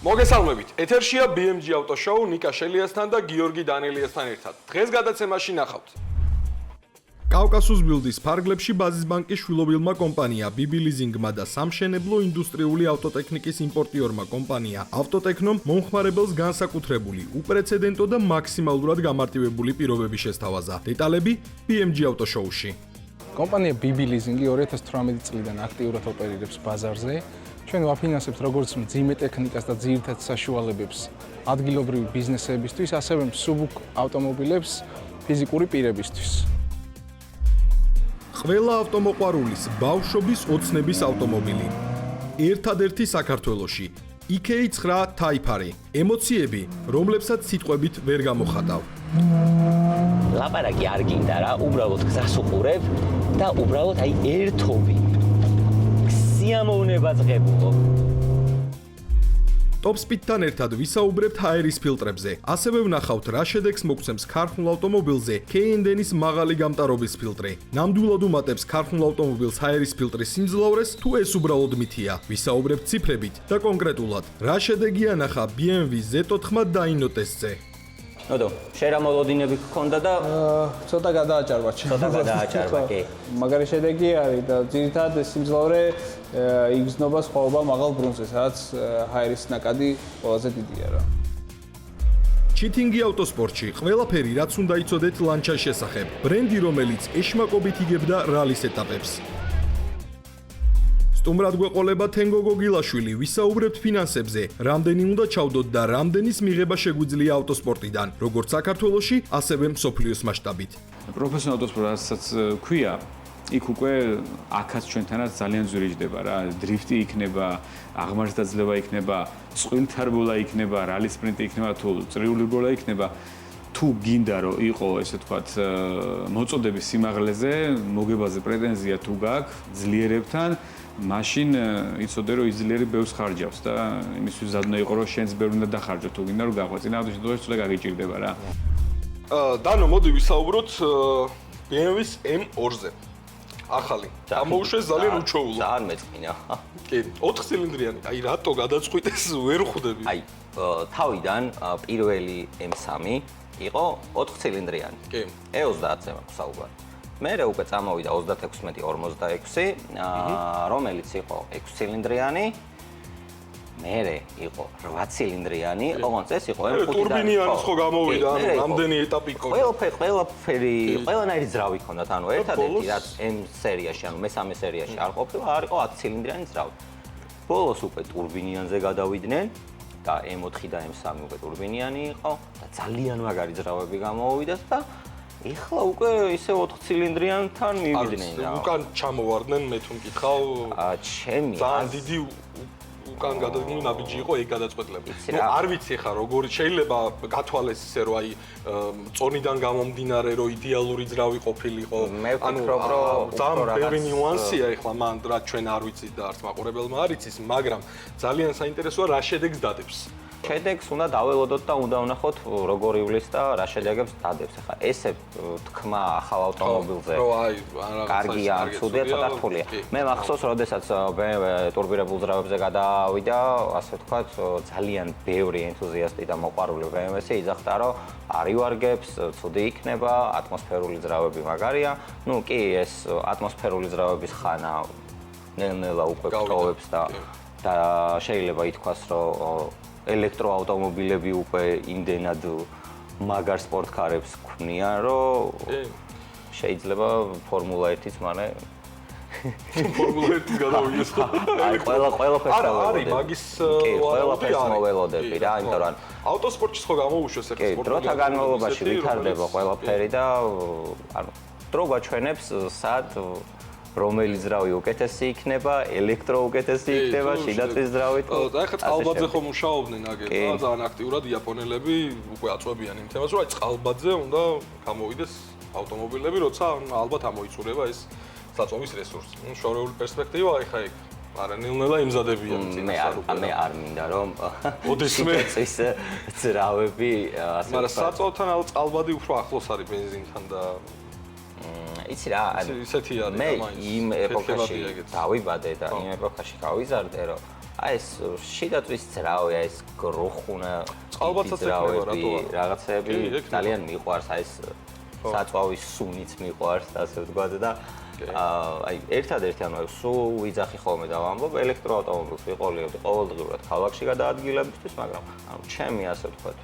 მოგესალმებით. ეთერშია BMG Auto Show ნიკა შელიასთან და გიორგი დანელიასთან ერთად. დღეს გადაცემაში ნახავთ. კავკასუს ბილდის ფარგლებში ბაზის ბანკის შვილობილმა კომპანია BB Leasing-მა და სამშენებლო ინდუსტრიული ავტოტექნიკის იმპორტიორმა კომპანია ავტოტექნომ მომხმარებელს განსაკუთრებული, უპრეცედენტო და მაქსიმალურად გამარტივებული პირობები შესთავაზა. დეტალები BMG Auto Show-ში. კომპანია BB Leasing 2018 წლიდან აქტიურად ოპერირებს ბაზარზე. ჩვენ ვაფინანსებთ როგორც მძიმე ტექნიკას და ძირითად საშუალებებს ადგილობრივი ბიზნესებისთვის, ასევე მსუბუქ ავტომობილებს ფიზიკური პირებისთვის. ყველა ავტომოყვარულის ბავშვობის ოცნების ავტომობილი. ერთადერთი საქართველოში EK9 Type-R. ემოციები, რომლებსაც სიტყვებით ვერ გამოხატავ. ლაპარაკი არ გინდა რა, უბრალოდ გზას უყურებ და უბრალოდ აი ერთობი. სიამოვნება წღებულო. Top Speed-თან ერთად ვისაუბრებთ ჰაერის ფილტრებზე. ასევე ვნახავთ რა შედეგს მოგცემს ქარხნულ ავტომობილზე K&N-ის მაღალი გამტარობის ფილტრი. ნამდვილად უმატებს ქარხნულ ავტომობილს ჰაერის ფილტრის სიმძლავრეს, თუ ეს უბრალოდ მითია. ვისაუბრებთ ციფრებით და კონკრეტულად. რა შედეგი ანახა BMW Z4 Dyno ტესტზე. ნოდო, შენ რა მოლოდინები გქონდა და ცოტა გადააჭარბა. კი. მაგარი შედეგი არის და ძირითადად ეს სიმძლავრე იგრძნობა სხვაობა მაღალ ბრუნვზე, სადაც ჰაერის ნაკადი ყველაზე დიდია რა. ჩიტინგი ავტოსპორტში ყველაფერი რაც უნდა იცოდეთ ლანჩას შესახებ. ბრენდი რომელიც ეშმაკობით იგებდა რალის ეტაპებს. სტუმრად გვეყოლება თენგო გოგილაშვილი, ვისაუბრებთ ფინანსებზე, რამდენი უნდა ჩავდოთ და რამდენის მიღება შეგვიძლია ავტოსპორტიდან, როგორც საქართველოში, ასევე მსოფლიოს მასშტაბით. პროფესიონალ ავტოსპორტსაც ქვია, იქ უკვე აქაც ჩვენთანაც ძალიან ზურიჯდება რა, დრიფტი იქნება, აღმართი დაძლევა იქნება, წყვილთარბოლა იქნება, რალი სპრინტი იქნება თუ წრიული რბოლა იქნება. თუ გინდა რომ იყო ესე ვთქვათ მოწოდების სიმაღლეზე, მოგებაზე პრეტენზია თუ გაქვს ძლიერებთან მაშინ იცოდე რომ იძლიერი ბევრს ხარჯავს და იმისთვის ზადნა იყო რომ შენც ბევრი უნდა დახარჯო თუ გინდა რომ გაყვეწინა ამ შემთხვევაში ცოტა გაგიჭირდება რა. დანო მოდი ვისაუბროთ BMW-ის M2-ზე. ახალი. ამოუშვეს ძალიან უჩვეულო. ძალიან მეწყინა. კი, 4 ცილინდრიანი. აი რატო გადაწყვიტეს ვერ ხვდები? აი, თავიდან პირველი M3 იყო 4 ცილინდრიანი. კი. E30-ზე მაქვს საუბარი. მერე უკვე წამოვიდა 36-46, რომელიც იყო 6 ცილინდრიანი. მერე იყო 8 ცილინდრიანი, ოღონდ ეს იყო M5-დან. ტურბინიანიც ხო გამოვიდა, ანუ რამდენი ეტაპი ყო. ყველაფერი, ყველანაირი ძრავი ქონდათ, ანუ ერთადერთი რაც M სერიაში, ანუ მესამე სერიაში არ ყოფილა, არ იყო 10 ცილინდრიანი ძრავი. ბოლოს უკვე ტურბინიანზე გადავიდნენ და M4 და M3 უკვე ტურბინიანი იყო და ძალიან მაგარი ძრავები გამოვიდათ და ეხლა უკვე ისე 4 ცილინდრიანთან მივიდნენ რა. უკან ჩამოვარდნენ, მე თუ მკითხავ. ჩემი ძალიან დიდი უკან გადადგმული ნაბიჯი იყო ეგ გადაწყვეტილება. არ ვიცი ხა როგორ შეიძლება გათვალეს ისე რომ აი წონიდან გამომდინარე რომ იდეალური ძრავი ყოფილიყო. ანუ ძალიან ბევრი ნიუანსია ეხლა მან რაც ჩვენ არ ვიცით და არც მაყურებელმა არ იცის, მაგრამ ძალიან საინტერესოა რა შედეგს დადებს. შედეგს უნდა დაველოდოთ და უნდა ვნახოთ როგორ ივლის და რა შედეგებს დადებს. ახლა ესე თქმა ახალ ავტომობილზე. კარგია, ცუდია, ცოტა რთულია. მე მახსოვს, როდესაც BMW ტურბირებულ ძრავებზე გადავიდა, ასე ვთქვათ, ძალიან ბევრი ენთუზიასტი და მოყვარული BMW-ს იძახდა, რომ არივარგებს, ცუდი იქნება, ატმოსფერული ძრავები მაგარია. ნუ კი, ეს ატმოსფერული ძრავების ხანა ნელ-ნელა უკვე გტოვებს და შეიძლება ითქვას, რომ ელექტროავტომობილები უკვე იმდენად მაგარ სპორტკარებს ქმნიან, რომ შეიძლება ფორმულა 1-იც მანე ფორმულა 1-ის გადავიდეს. აი ყველაფერს არის მაგის ყველაფერს მოველოდები რა, იმიტომ რომ ავტოსპორტში ხო გამოუშვეს ეს სპორტი. დროთა განმავლობაში ვითარდება ყველაფერი და ანუ დრო გვაჩვენებს სად რომელი ძრავი უკეთესი იქნება, ელექტრო უკეთესი იქნება, შიდაწვის ძრავით. და ეხლა წყალბადზე ხო მუშაობდნენ აგერ და ძალიან აქტიურად იაპონელები უკვე აწვევიან იმ თემას, რომ აი წყალბადზე უნდა გამოვიდეს ავტომობილები, როცა ალბათ ამოიწურება ეს საწვავის რესურსი. ნუ შორეული პერსპექტივა ეხლა იქ არანელ-ნელა იმზადებიან წინასწარ. მე არ მინდა რომ ოდესმე ის ძრავები ასე მაგრამ საწვავთან წყალბადი უფრო ახლოს არის ბენზინთან და იცი რა, ისეთი არის მე იმ ეპოქაში დავიბადე და იმ ეპოქაში გავიზარდე, რომ აი ეს შიდაწვის ძრავი, აი ეს გროხუნა, წყალბადსაც ექნება, რატოა? რაღაცები კი, ექნება. ძალიან მიყვარს, აი ეს საწვავის სუნიც მიყვარს, ასე ვთქვათ და აი ერთადერთი ანუ სულ ვიძახი ხოლმე და ვამბობ ელექტროავტომობილს ვიყოლიებდი ყოველდღიურად ქალაქში გადაადგილებისთვის, მაგრამ ანუ ჩემი ასე ვთქვათ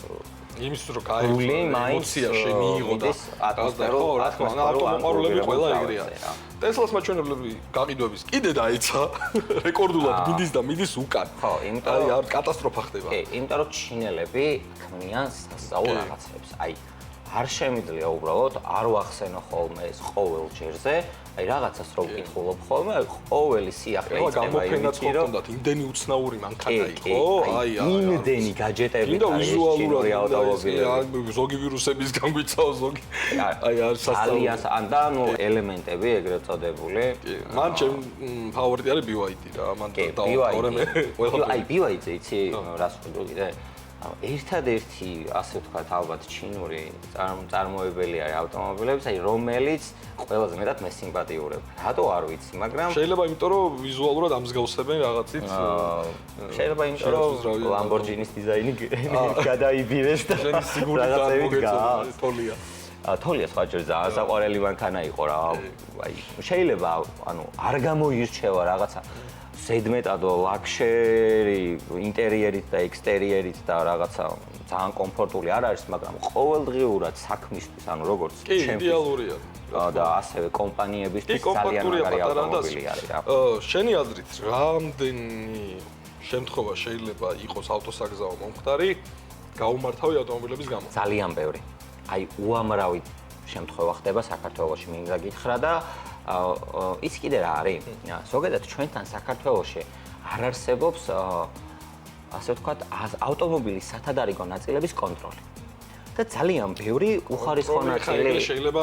იმის რომ გაიგო ემოცია შემიიღო და ავტომოყვარულები ყველა ეგრეა. ტესლას მაჩვენებლები გაყიდვების კიდე დაეცა რეკორდულად მიდის და მიდის უკან. ხო, იმიტომ აი არ კატასტროფა ხდება. კი, იმიტომ რომ ჩინელები ქმნიან სასწაულ რაღაცებს. აი არ შემიძლია უბრალოდ არ ვახსენო ხოლმე ეს ყოველ ჯერზე, აი რაღაცას რო ვკითხულობ ხოლმე, ყოველი სიახლე იწება იმით, რომ იმდენი უცნაური მანქანა იყო, აი იმდენი გაჯეტები არის ჩინური ავტომობილები. ზოგი ვირუსების განგვიცაო ზოგი. აი არ სასწაული. ძალიან და ნუ ელემენტები ეგრეთ წოდებული. მან ჩემ ფავორიტი არის BYD რა, მან დავაყორე მე ყველა. აი BYD იცი რას ვთქვი კიდე? ერთადერთი ასე ვთქვათ ალბათ ჩინური წარმოებელი არის ავტომობილების, აი რომელიც ყველაზე მეტად მე სიმპათიურებ. რატო არ ვიცი, მაგრამ შეიძლება იმიტომ რომ ვიზუალურად ამსგავსებენ რაღაცით. შეიძლება იმიტომ რომ Lamborghini-ის დიზაინი გადაიბირეს და რაღაცები გააქვს. თოლია. თოლია სხვა ჯერ ძალიან საყვარელი მანქანა იყო რა. აი შეიძლება ანუ არ გამოირჩევა რაღაცა ზედმეტადო ლაქშერი ინტერიერით და ექსტერიერით და რაღაცა ძალიან კომფორტული არ არის, მაგრამ ყოველდღიურად საქმისთვის, ანუ როგორც ჩემთვის იდეალურია. და ასევე კომპანიებისთვის ძალიან მაგარი ავტომობილი არის რა. შენი აზრით, რამდენი შემთხვევა შეიძლება იყოს ავტოსაგზაო მომხდარი გაუმართავი ავტომობილების გამო? ძალიან ბევრი. აი უამრავი შემთხვევა ხდება საქართველოში, მინდა გითხრა და ის კიდე რა არის? ზოგადად ჩვენთან საქართველოში არ არსებობს ასე ვთქვათ ავტომობილის სათადარიგო ნაწილების კონტროლი. და ძალიან ბევრი უხარისხო ნაწილი შეიძლება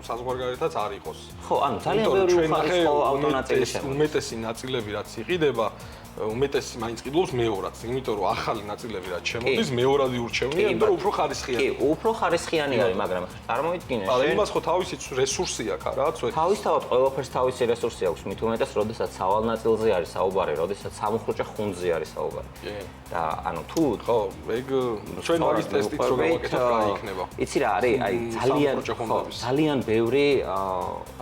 საზღვარგარეთაც არ იყოს. ხო, ანუ ძალიან ბევრი უხარისხო ავტონაწილი შემოდის. უმეტესი ნაწილები რაც იყიდება, უმეტესი მაინც ყიდულობს მეორადს, იმიტომ რომ ახალი ნაწილები რაც შემოდის, მეორადი ურჩევნია, იმიტომ რომ უფრო ხარისხიანი. კი, უფრო ხარისხიანი არის, მაგრამ წარმოიდგინე შენ. იმას ხო თავისი რესურსი აქვს რა, ცოტა. თავისთავად ყველაფერს თავისი რესურსი აქვს, მით უმეტეს, როდესაც სავალ ნაწილზე არის საუბარი, როდესაც სამუხრუჭე ხუნძზე არის საუბარი. კი. და ანუ თუ ხო, ეგ ჩვენ მაგის ტესტით რო გავაკეთებ, რა იქნება. იცი რა არის, აი ძალიან ბევრი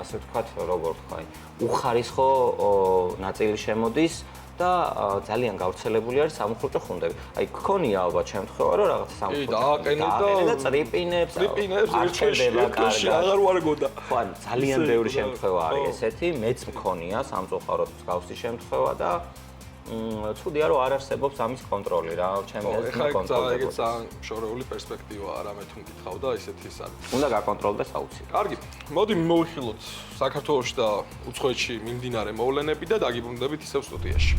ასე ვთქვათ, როგორ ვთქვი, უხარისხო ნაწილი შემოდის და ძალიან გავრცელებული არის სამუხრუჭე ხუნდები. აი გქონია ალბათ შემთხვევა, რომ რაღაც სამუხრუჭე და წრიპინებს არჩევში აღარ ვარგოდა. ხო, ან ძალიან ბევრი შემთხვევა არის ესეთი, მეც მქონია სამწუხაროდ მსგავსი შემთხვევა და ცუდია რომ არ არსებობს ამის კონტროლი რა, ჩემი აზრით კონტროლდება. ეგეც ძალიან შორეული პერსპექტივაა რა, მე თუ მკითხავ და ისეთი ის არის. უნდა გაკონტროლდეს აუცილებლად. კარგი, მოდი მოვიხილოთ საქართველოში და უცხოეთში მიმდინარე მოვლენები და დაგიბრუნდებით ისევ სტუდიაში.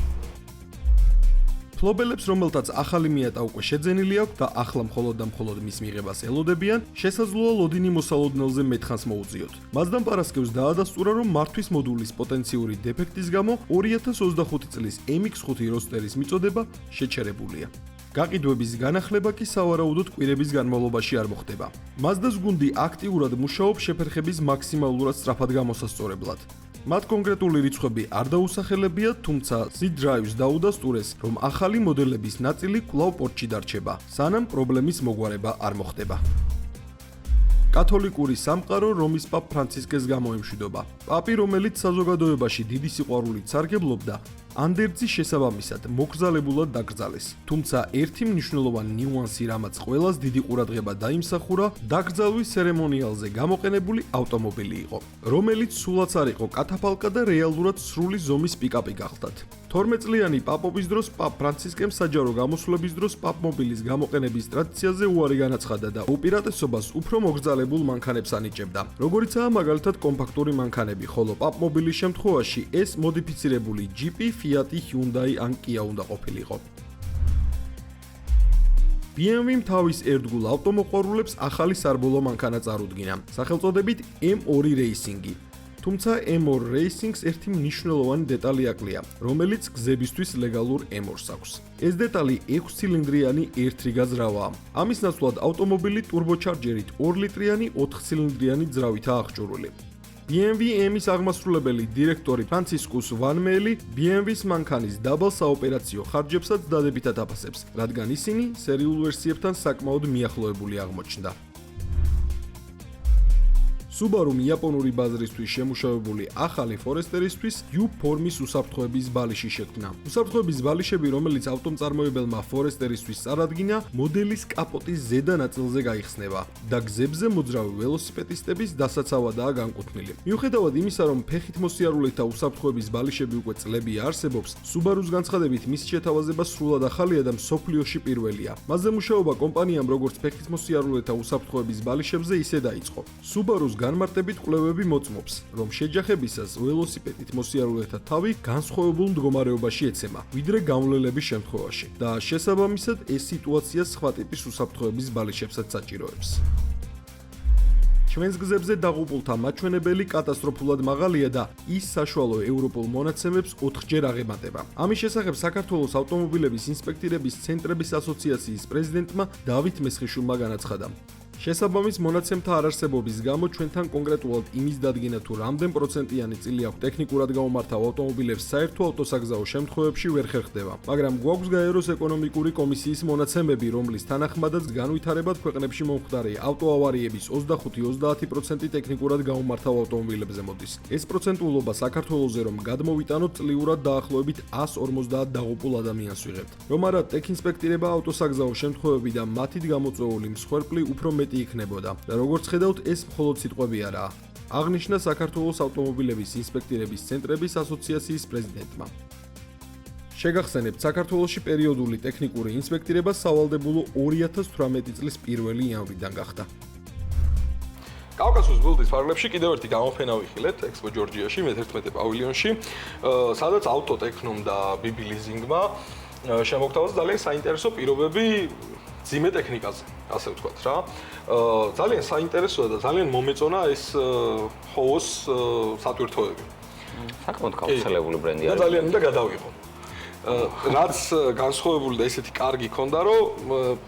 ფლობელებს, რომელთაც ახალი მიატა უკვე შეძენილი აქვს და ახლა მხოლოდ და მხოლოდ მის მიღებას ელოდებიან, შესაძლოა ლოდინი მოსალოდნელზე მეტხანს მოუწიოთ. მასდან პარასკევს დაადასტურა, რომ მართვის მოდულის პოტენციური დეფექტის გამო 2025 წლის MX-5 როსტერის მიწოდება შეჩერებულია. გაყიდვების განახლება კი სავარაუდოდ კვირების განმავლობაში არ მოხდება. Mazda-ს გუნდი აქტიურად მუშაობს შეფერხების მაქსიმალურად სწრაფად გამოსასწორებლად. მათ კონკრეტული რიცხვები არ დაუსახელებია, თუმცა Z-Drive-ს დაუდასტურეს, რომ ახალი მოდელების ნაწილი კვლავ პორტში დარჩება, სანამ პრობლემის მოგვარება არ მოხდება. კათოლიკური სამყარო რომის პაპ ფრანცისკეს გამოემშვიდობა. პაპი, რომელიც საზოგადოებაში დიდი სიყვარულით სარგებლობდა, ანდერძის შესაბამისად მოგზალებულად დაკრძალეს. თუმცა ერთი მნიშვნელოვანი ნიუანსი, რამაც ყველას დიდი ყურადღება დაიმსახურა, დაკრძალვის ცერემონიალზე გამოყენებული ავტომობილი იყო, რომელიც სულაც არ იყო კათაფალკა და რეალურად სრული ზომის პიკაპი გახლდათ. 12 წლიანი პაპობის დროს პაპ ფრანცისკემ საჯარო გამოსვლების დროს პაპმობილის გამოყენების ტრადიციაზე უარი განაცხადა და უპირატესობას უფრო მოგზალებულ მანქანებს ანიჭებდა, როგორიცაა მაგალითად კომპაქტური მანქანები, ხოლო პაპმობილის შემთხვევაში ეს მოდიფიცირებული ჯიპი, Fiat, Hyundai ან Kia უნდა ყოფილიყო. BMW-მ თავის ერთგულ ავტომოყვარულებს ახალი სარბოლო მანქანა წარუდგინა, სახელწოდებით M2 Racing-ი. თუმცა M2 Racing-ს ერთი მნიშვნელოვანი დეტალი აკლია, რომელიც გზებისთვის ლეგალურ M2-ს აქვს. ეს დეტალი 6 ცილინდრიანი ერთრიგა ძრავაა. ამის ნაცვლად ავტომობილი ტურბოჩარჯერით 2 ლიტრიანი 4 ცილინდრიანი ძრავითაა აღჭურვილი. BMW M-ის აღმასრულებელი დირექტორი ფრანცისკუს ვანმელი BMW-ს მანქანის დაბალ საოპერაციო ხარჯებსაც დადებითად აფასებს, რადგან ისინი სერიულ ვერსიებთან საკმაოდ მიახლოებული აღმოჩნდა. Subaru იაპონური ბაზრისთვის შემუშავებული ახალი Forester-ისთვის U ფორმის უსაფრთხოების ბალიში შექმნა. უსაფრთხოების ბალიშები, რომელიც ავტომწარმოებელმა Forester-ისთვის წარადგინა, მოდელის კაპოტის ზედა ნაწილზე გაიხსნება და გზებზე მოძრავი ველოსიპედისტების დასაცავადაა განკუთვნილი. მიუხედავად იმისა, რომ ფეხით მოსიარულეთა უსაფრთხოების ბალიშები უკვე წლებია არსებობს, Subaru-ს განცხადებით მის შეთავაზება სრულად ახალია და მსოფლიოში პირველია. მასზე მუშაობა კომპანიამ როგორც ფეხით მოსიარულეთა უსაფრთხოების ბალიშებზე ისე დაიწყო. Subaru-ს განმარტებით კვლევები მოწმობს, რომ შეჯახებისას ველოსიპედით მოსიარულეთა თავი განსხვავებულ მდგომარეობაში ეცემა, ვიდრე გამვლელების შემთხვევაში და შესაბამისად ეს სიტუაცია სხვა ტიპის უსაფრთხოების ბალიშებსაც საჭიროებს. ჩვენს გზებზე დაღუპულთა მაჩვენებელი კატასტროფულად მაღალია და ის საშუალო ევროპულ მონაცემებს 4-ჯერ აღემატება. ამის შესახებ საქართველოს ავტომობილების ინსპექტირების ცენტრების ასოციაციის პრეზიდენტმა დავით მესხიშვილმა განაცხადა. შესაბამის მონაცემთა არარსებობის გამო ჩვენთან კონკრეტულად იმის დადგენა თუ რამდენ პროცენტიანი წილი აქვს ტექნიკურად გაუმართავ ავტომობილებს საერთო ავტოსაგზაო შემთხვევებში ვერ ხერხდება, მაგრამ გვაქვს გაეროს ეკონომიკური კომისიის მონაცემები, რომლის თანახმადაც განვითარებად ქვეყნებში მომხდარი ავტოავარიების 25-30% ტექნიკურად გაუმართავ ავტომობილებზე მოდის. ეს პროცენტულობა საქართველოზე რომ გადმოვიტანოთ წლიურად დაახლოებით 150 დაღუპულ ადამიანს ვიღებთ. რომ არა ტექინსპექტირება ავტოსაგზაო შემთხვევები და მათით გამოწვეული მსხვერპლი უფრო იქნებოდა და როგორც ხედავთ ეს მხოლოდ სიტყვები არაა. აღნიშნა საქართველოს ავტომობილების ინსპექტირების ცენტრების ასოციაციის პრეზიდენტმა. შეგახსენებთ, საქართველოში პერიოდული ტექნიკური ინსპექტირება სავალდებულო 2018 წლის 1 იანვრიდან გახდა. კავკასიის ბილდის ფარგლებში კიდევ ერთი გამოფენა ვიხილეთ ექსპო ჯორჯიაში, მე-11 პავილიონში, სადაც ავტოტექნომ და BB ლიზინგმა შემოგთავაზა ძალიან საინტერესო პირობები ძიმე ტექნიკაზე, ასე ვთქვათ რა. ძალიან საინტერესოა და ძალიან მომეწონა ეს ჰოოს სატვირთოები. საკმაოდ გავრცელებული ბრენდი არის. და ძალიან უნდა გადავიღო. რაც განსხვავებული და ესეთი კარგი ქონდა, რომ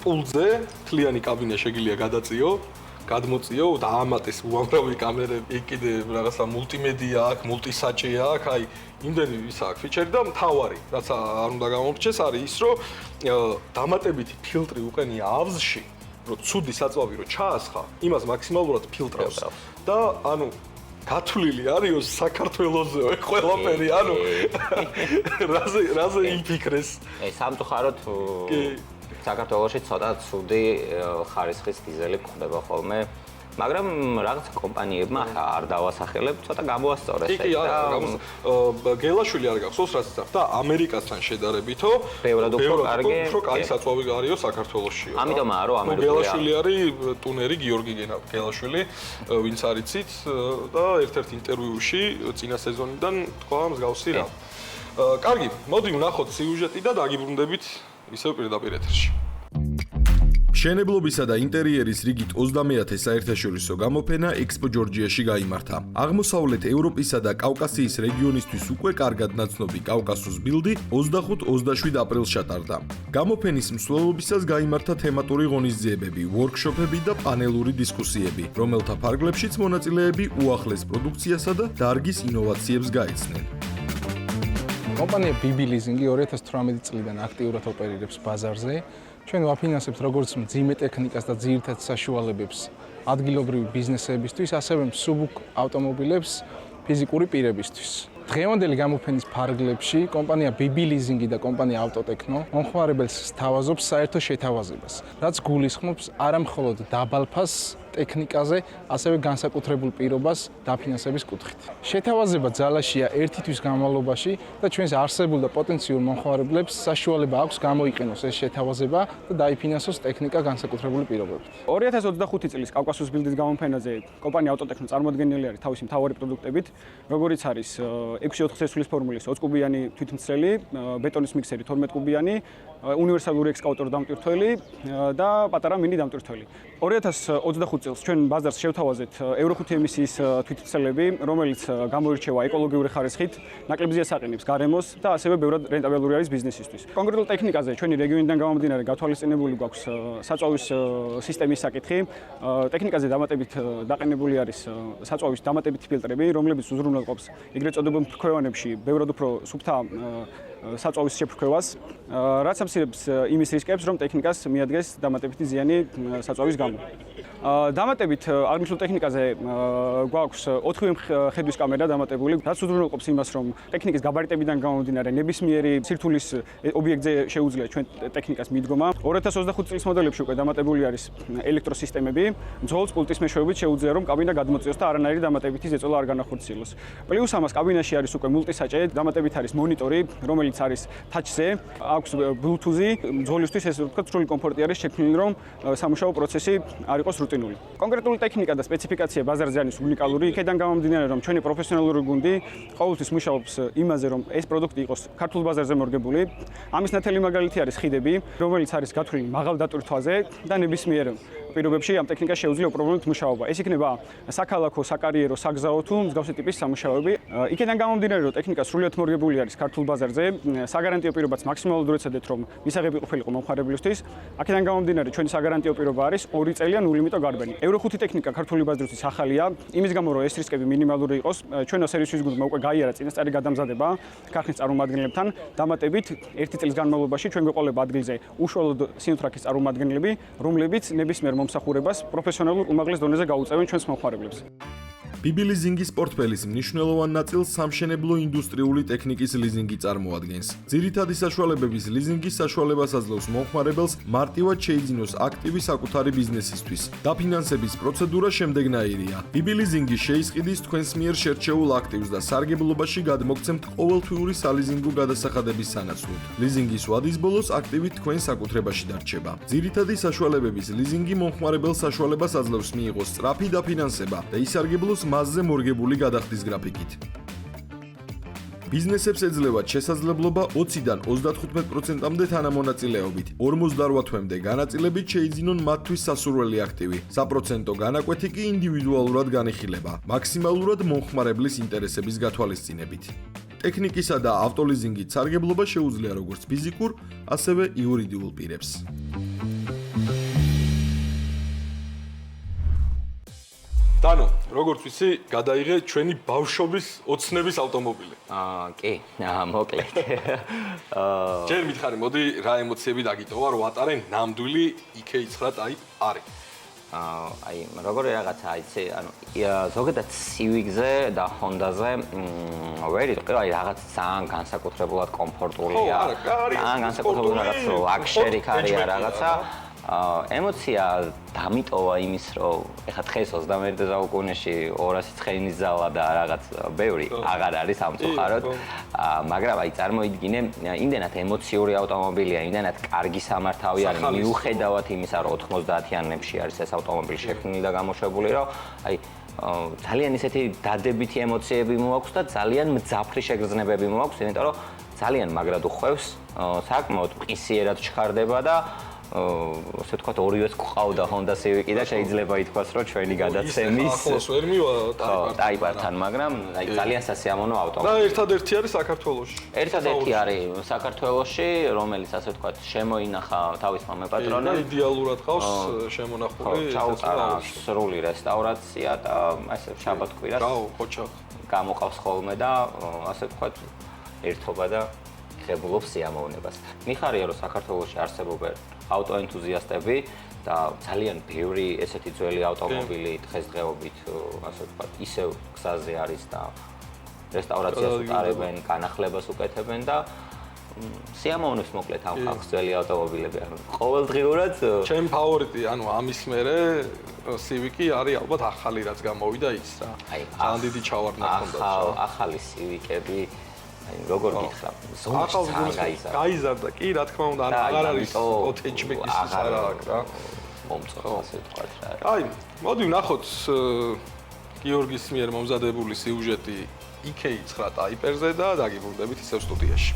პულზე თლიანი კაბინა შეგიძლია გადაწიო, გადმოწიო და ამატეს უამრავი კამერები, კიდე რაღაცა მულტიმედია აქვს, მულტისაჭია აქვს, აი იმდენი ის აქვს ფიჩერი და მთავარი, რაც არ უნდა გამომრჩეს, არის ის, რომ დამატებითი ფილტრი უყენია ავზში, რომ ცუდი საწვავი რო ჩაასხა, იმას მაქსიმალურად ფილტრავს და ანუ გათვლილი არის საქართველოსზე ყველაფერი, ანუ რაზე იფიქრეს. აი სამწუხაროდ საქართველოში ცოტა ცუდი ხარისხის დიზელი გვხდება ხოლმე, მაგრამ რაღაც კომპანიებმა არ დავასახელებ, ცოტა გამოასწორეს ეს. კი, გელაშვილი არ გახსოვს რაც იცავ და ამერიკასთან შედარებითო ბევრად უფრო კარგი საწვავი არისო საქართველოშიო. ამიტომაა რომ ამერიკული გელაშვილი არის ტუნერი გიორგი გელაშვილი, ვინც არიცით და ერთ-ერთ ინტერვიუში წინა სეზონიდან თქვა მსგავსი რა. კარგი, მოდი ვნახოთ სიუჟეტი და დაგიბრუნდებით ისევ პირდაპირ ეთერში. მშენებლობისა და ინტერიერის რიგით 30-ე საერთაშორისო გამოფენა ექსპო ჯორჯიაში გაიმართა. აღმოსავლეთ ევროპისა და კავკასიის რეგიონისთვის უკვე კარგად ნაცნობი კავკასუს ბილდი 25-27 აპრილს ჩატარდა. გამოფენის მსვლელობისას გაიმართა თემატური ღონისძიებები, ვორქშოპები და პანელური დისკუსიები, რომელთა ფარგლებშიც მონაწილეები უახლეს პროდუქციასა და დარგის ინოვაციებს გაეცნენ. კომპანია BB ლიზინგი 2018 წლიდან აქტიურად ოპერირებს ბაზარზე. ჩვენ ვაფინანსებთ როგორც მძიმე ტექნიკას და ძირითად საშუალებებს ადგილობრივი ბიზნესებისთვის, ასევე მსუბუქ ავტომობილებს ფიზიკური პირებისთვის. დღევანდელი გამოფენის ფარგლებში კომპანია BB ლიზინგი და კომპანია ავტოტექნო მომხმარებელს სთავაზობს საერთო შეთავაზებას, რაც გულისხმობს არა მხოლოდ დაბალ ფასს ტექნიკაზე, ასევე განსაკუთრებულ პირობას დაფინანსების კუთხით. შეთავაზება ძალაშია 1 თვის განმავლობაში და ჩვენს არსებულ და პოტენციურ მომხმარებლებს საშუალება აქვს გამოიყენოს ეს შეთავაზება და დაიფინანსოს ტექნიკა განსაკუთრებული პირობებით. 2025 წლის კავკასიის ბილდის გამოფენაზე კომპანია ავტოტექნო წარმოადგენელი არის თავისი მთავარი პროდუქტებით, როგორიც არის 6-4 სესულის ფორმულის 20 კუბიანი თვითმცრელი, ბეტონის მიქსერი 12 კუბიანი, უნივერსალური ექსკავატორ დამტვირთველი და პატარა მინი დამტვირთველი. 2025 წელს ჩვენ ბაზარს შევთავაზეთ Euro 5 ემისიის თვითმცლელები, რომელიც გამოირჩევა ეკოლოგიური ხარისხით, ნაკლებზეა საყენებს გარემოს და ასევე ბევრად რენტაბელური არის ბიზნესისთვის. კონკრეტულ ტექნიკაზე ჩვენი რეგიონიდან გამომდინარე გათვალისწინებული გვაქვს საწვავის სისტემის საკითხი. ტექნიკაზე დამატებით დაყენებული არის საწვავის დამატებითი ფილტრები, რომლებიც უზრუნველყოფს ეგრეთ წოდებულ ფრქვევანებში ბევრად უფრო სუფთა საწვავის შეფრქვევას, რაც ამცირებს იმის რისკებს, რომ ტექნიკას მიადგეს დამატებითი ზიანი საწვავის გამო. დამატებით აღნიშნულ ტექნიკაზე გვაქვს 4 ხედვის კამერა დამატებული, რაც უზრუნველყოფს იმას, რომ ტექნიკის გაბარიტებიდან გამომდინარე ნებისმიერი სირთულის ობიექტზე შეუძლია ჩვენ ტექნიკას მიდგომა. 2025 წლის მოდელებში უკვე დამატებული არის ელექტროსისტემები, მძღოლს პულტის მეშვეობით შეუძლია რომ კაბინა გადმოწიოს და არანაირი დამატებითი ზეწოლა არ განახორციელოს. პლუს ამას კაბინაში არის უკვე მულტისაჭე, დამატებით არის მონიტორი, რომელიც არის touch-ზე, აქვს Bluetooth-ი, მძღოლისთვის ესე ვთქვათ, სრული კომფორტი არის შექმნილი, რომ სამუშაო პროცესი არ იყოს რუტინული. კონკრეტული ტექნიკა და სპეციფიკაცია ბაზარზე არის უნიკალური, იქედან გამომდინარე, რომ ჩვენი პროფესიონალური გუნდი ყოველთვის მუშაობს იმაზე, რომ ეს პროდუქტი იყოს ქართულ ბაზარზე მორგებული. ამის ნათელი მაგალითი არის ხიდები, რომელიც არის გათვლილი მაღალ დატვირთვაზე და ნებისმიერ პირობებში ამ ტექნიკას შეუძლია უპრობლემოდ მუშაობა. ეს იქნება საქალაქო, საკარიერო, საგზაო თუ მსგავსი ტიპის სამუშაოები. იქედან გამომდინარე, რომ ტექნიკა სრულიად მორგებული არის ქართულ ბაზარზე, საგარანტიო პირობაც მაქსიმალურად ეცადეთ, რომ მისაღები ყოფილიყო მომხმარებლისთვის. აქედან გამომდინარე, ჩვენი საგარანტიო პირობა არის 2 წელია ნულ ლიმიტო გარბანი. Euro 5 ტექნიკა ქართული ბაზრისთვის ახალია, იმის გამო, რომ ეს რისკები მინიმალური იყოს, ჩვენო სერვისის გუნდმა უკვე გაიარა წინასწარი გადამზადება ქარხნის წარმომადგენლებთან, დამატებით 1 წლის განმავლობაში ჩვენ გვეყოლება ადგილზე უშუალოდ სინოტრაქის წარმომადგენლები, რომლებიც ნებისმიერ მომსახურებას პროფესიონალურ უმაღლეს დონეზე გაუწევენ ჩვენს მომხმარებლებს. BB ლიზინგის პორტფელის მნიშვნელოვან ნაწილს სამშენებლო ინდუსტრიული ტექნიკის ლიზინგი წარმოადგენს. ძირითადი საშუალებების ლიზინგის საშუალებას აძლევს მომხმარებელს მარტივად შეიძინოს აქტივი საკუთარი ბიზნესისთვის. დაფინანსების პროცედურა შემდეგნაირია. BB ლიზინგი შეისყიდის თქვენს მიერ შერჩეულ აქტივს და სარგებლობაში გადმოგცემთ ყოველთვიური სალიზინგო გადასახადების სანაცვლოდ. ლიზინგის ვადის ბოლოს აქტივი თქვენ საკუთრებაში დარჩება. ძირითადი საშუალებების ლიზინგი მომხმარებელს საშუალებას აძლევს მიიღოს სწრაფი დაფინანსება და ისარგებლოს მასზე მორგებული გადახდის გრაფიკით. ბიზნესებს ეძლევათ შესაძლებლობა 20-დან 35%-მდე თანამონაწილეობით, 48 თვემდე განაწილებით შეიძინონ მათთვის სასურველი აქტივი. საპროცენტო განაკვეთი კი ინდივიდუალურად განიხილება, მაქსიმალურად მომხმარებლის ინტერესების გათვალისწინებით. ტექნიკისა და ავტოლიზინგით სარგებლობა შეუძლია როგორც ფიზიკურ, ასევე იურიდიულ პირებს. დანო, როგორც ვიცი, გადაიღე ჩვენი ბავშვობის ოცნების ავტომობილი. კი, მოკლედ. ჯერ მითხარი, მოდი რა ემოციები დაგიტოვა, რომ ვატარე ნამდვილი EK9 Type-R. აი, როგორი რაღაცა, იცი, ანუ ზოგადად Civic-ზე და Honda-ზე ვერ იყო, აი რაღაც ძალიან განსაკუთრებულად კომფორტულია. ძალიან განსაკუთრებულად რაღაც ლაქშერი კარია რაღაცა. ემოცია დამიტოვა იმის, რომ ეხლა დღეს 21 საუკუნეში 200 ცხენის ზალა და რაღაც ბევრი აღარ არის სამწუხაროდ, მაგრამ აი წარმოიდგინე, იმდენად ემოციური ავტომობილია, იმდენად კარგი სამართავი არის, მიუხედავად იმისა, რომ 90-იანებში არის ეს ავტომობილი შექმნილი და გამოშვებული, რომ აი ძალიან ისეთი დადებითი ემოციები მოაქვს და ძალიან მძაფრი შეგრძნებები მოაქვს, იმიტომ რომ ძალიან მაგრად უხვევს, საკმაოდ მყისიერად ჩქარდება და ასე ვთქვათ, ორივეს გვყავდა Honda Civic-ი და შეიძლება ითქვას, რომ ჩვენი გადაცემის ახლოს ვერ მივა Type-R-თან, მაგრამ აი ძალიან სასიამოვნო ავტომობილი. და ერთადერთი არის საქართველოში. ერთადერთი არის საქართველოში, რომელიც ასე ვთქვათ, შემოინახა თავის მამაპატრონემ. იდეალურად ყავს შემონახული. ჩაუტარა სრული რესტავრაცია და ასე შაბათ-კვირას გამოყავს ხოლმე და ასე ვთქვათ, ერთობა და ღებულობს სიამოვნებას. მიხარია, რომ საქართველოში არსებობენ ავტოენთუზიასტები და ძალიან ბევრი ესეთი ძველი ავტომობილი დღესდღეობით, ასე ვთქვათ, ისევ გზაზე არის და რესტავრაციას უტარებენ, განახლებას უკეთებენ და სიამოვნებს მოკლედ ამ ხალხს ძველი ავტომობილები. ანუ ყოველდღიურად ჩემი ფავორიტი, ანუ ამის მერე Civic-ი არის ალბათ ახალი რაც გამოვიდა ის რა. ძალიან დიდი ჩავარდნა ჰქონდა. ახალი Civic-ები როგორ გითხრა, ზოგადად გაიზარდა, კი, რა თქმა უნდა, აღარ არის hatchback-ის ის არა აქვს რა. მომწონს ასე ვთქვათ რა. აი, მოდი ვნახოთ გიორგის მიერ მომზადებული სიუჟეტი EK9 Type-R-ზე და დაგიბრუნდებით ისევ სტუდიაში.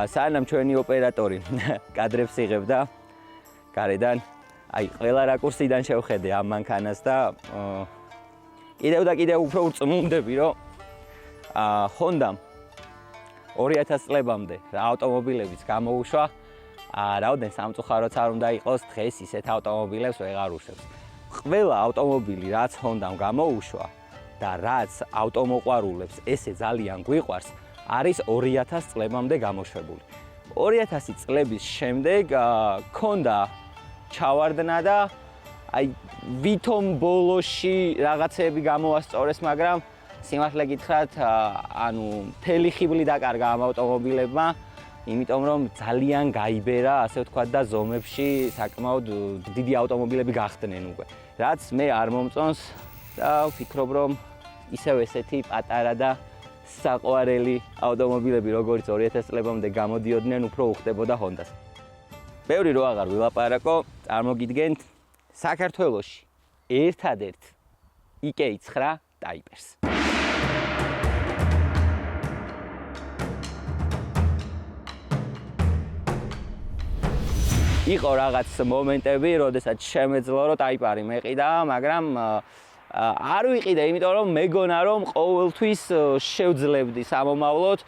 სანამ ჩვენი ოპერატორი კადრებს იღებდა გარედან, აი ყველა რაკურსიდან შევხედე ამ მანქანას და კიდევ და კიდევ უფრო ვწმუნდები, რომ Honda 2000 წლებამდე რა ავტომობილებიც გამოუშვა, რაოდენ სამწუხაროც არ უნდა იყოს, დღეს ისეთ ავტომობილებს ვეღარ უშვებს. ყველა ავტომობილი, რაც Honda-მ გამოუშვა და რაც ავტომოყვარულებს ესე ძალიან გვიყვარს, არის 2000 წლებამდე გამოშვებული. 2000 წლების შემდეგ ქონდა ჩავარდნა და აი ვითომ ბოლოში რაღაცები გამოასწორეს, მაგრამ სიმართლე გითხრათ, ანუ მთელი ხიბლი დაკარგა ამ ავტომობილებმა, იმიტომ რომ ძალიან გაიბერა, ასე ვთქვათ და ზომებში საკმაოდ დიდი ავტომობილები გახდნენ უკვე. რაც მე არ მომწონს და ვფიქრობ, რომ ისევ ესეთი პატარა და საყვარელი ავტომობილები, როგორც 2000 წლებამდე გამოდიოდნენ, უფრო უხდებოდა Honda-ს. ბევრი რო აღარ ვილაპარაკო, წარმოგიდგენთ საქართველოში ერთადერთ IK9 ტაიპერს. იყო რაღაც მომენტები, როდესაც შემეძლო რომ ტაიპარი მეყიდა, მაგრამ არ ვიყიდე, იმიტომ რომ მეგონა რომ ყოველთვის შევძლებდი სამომავლოდ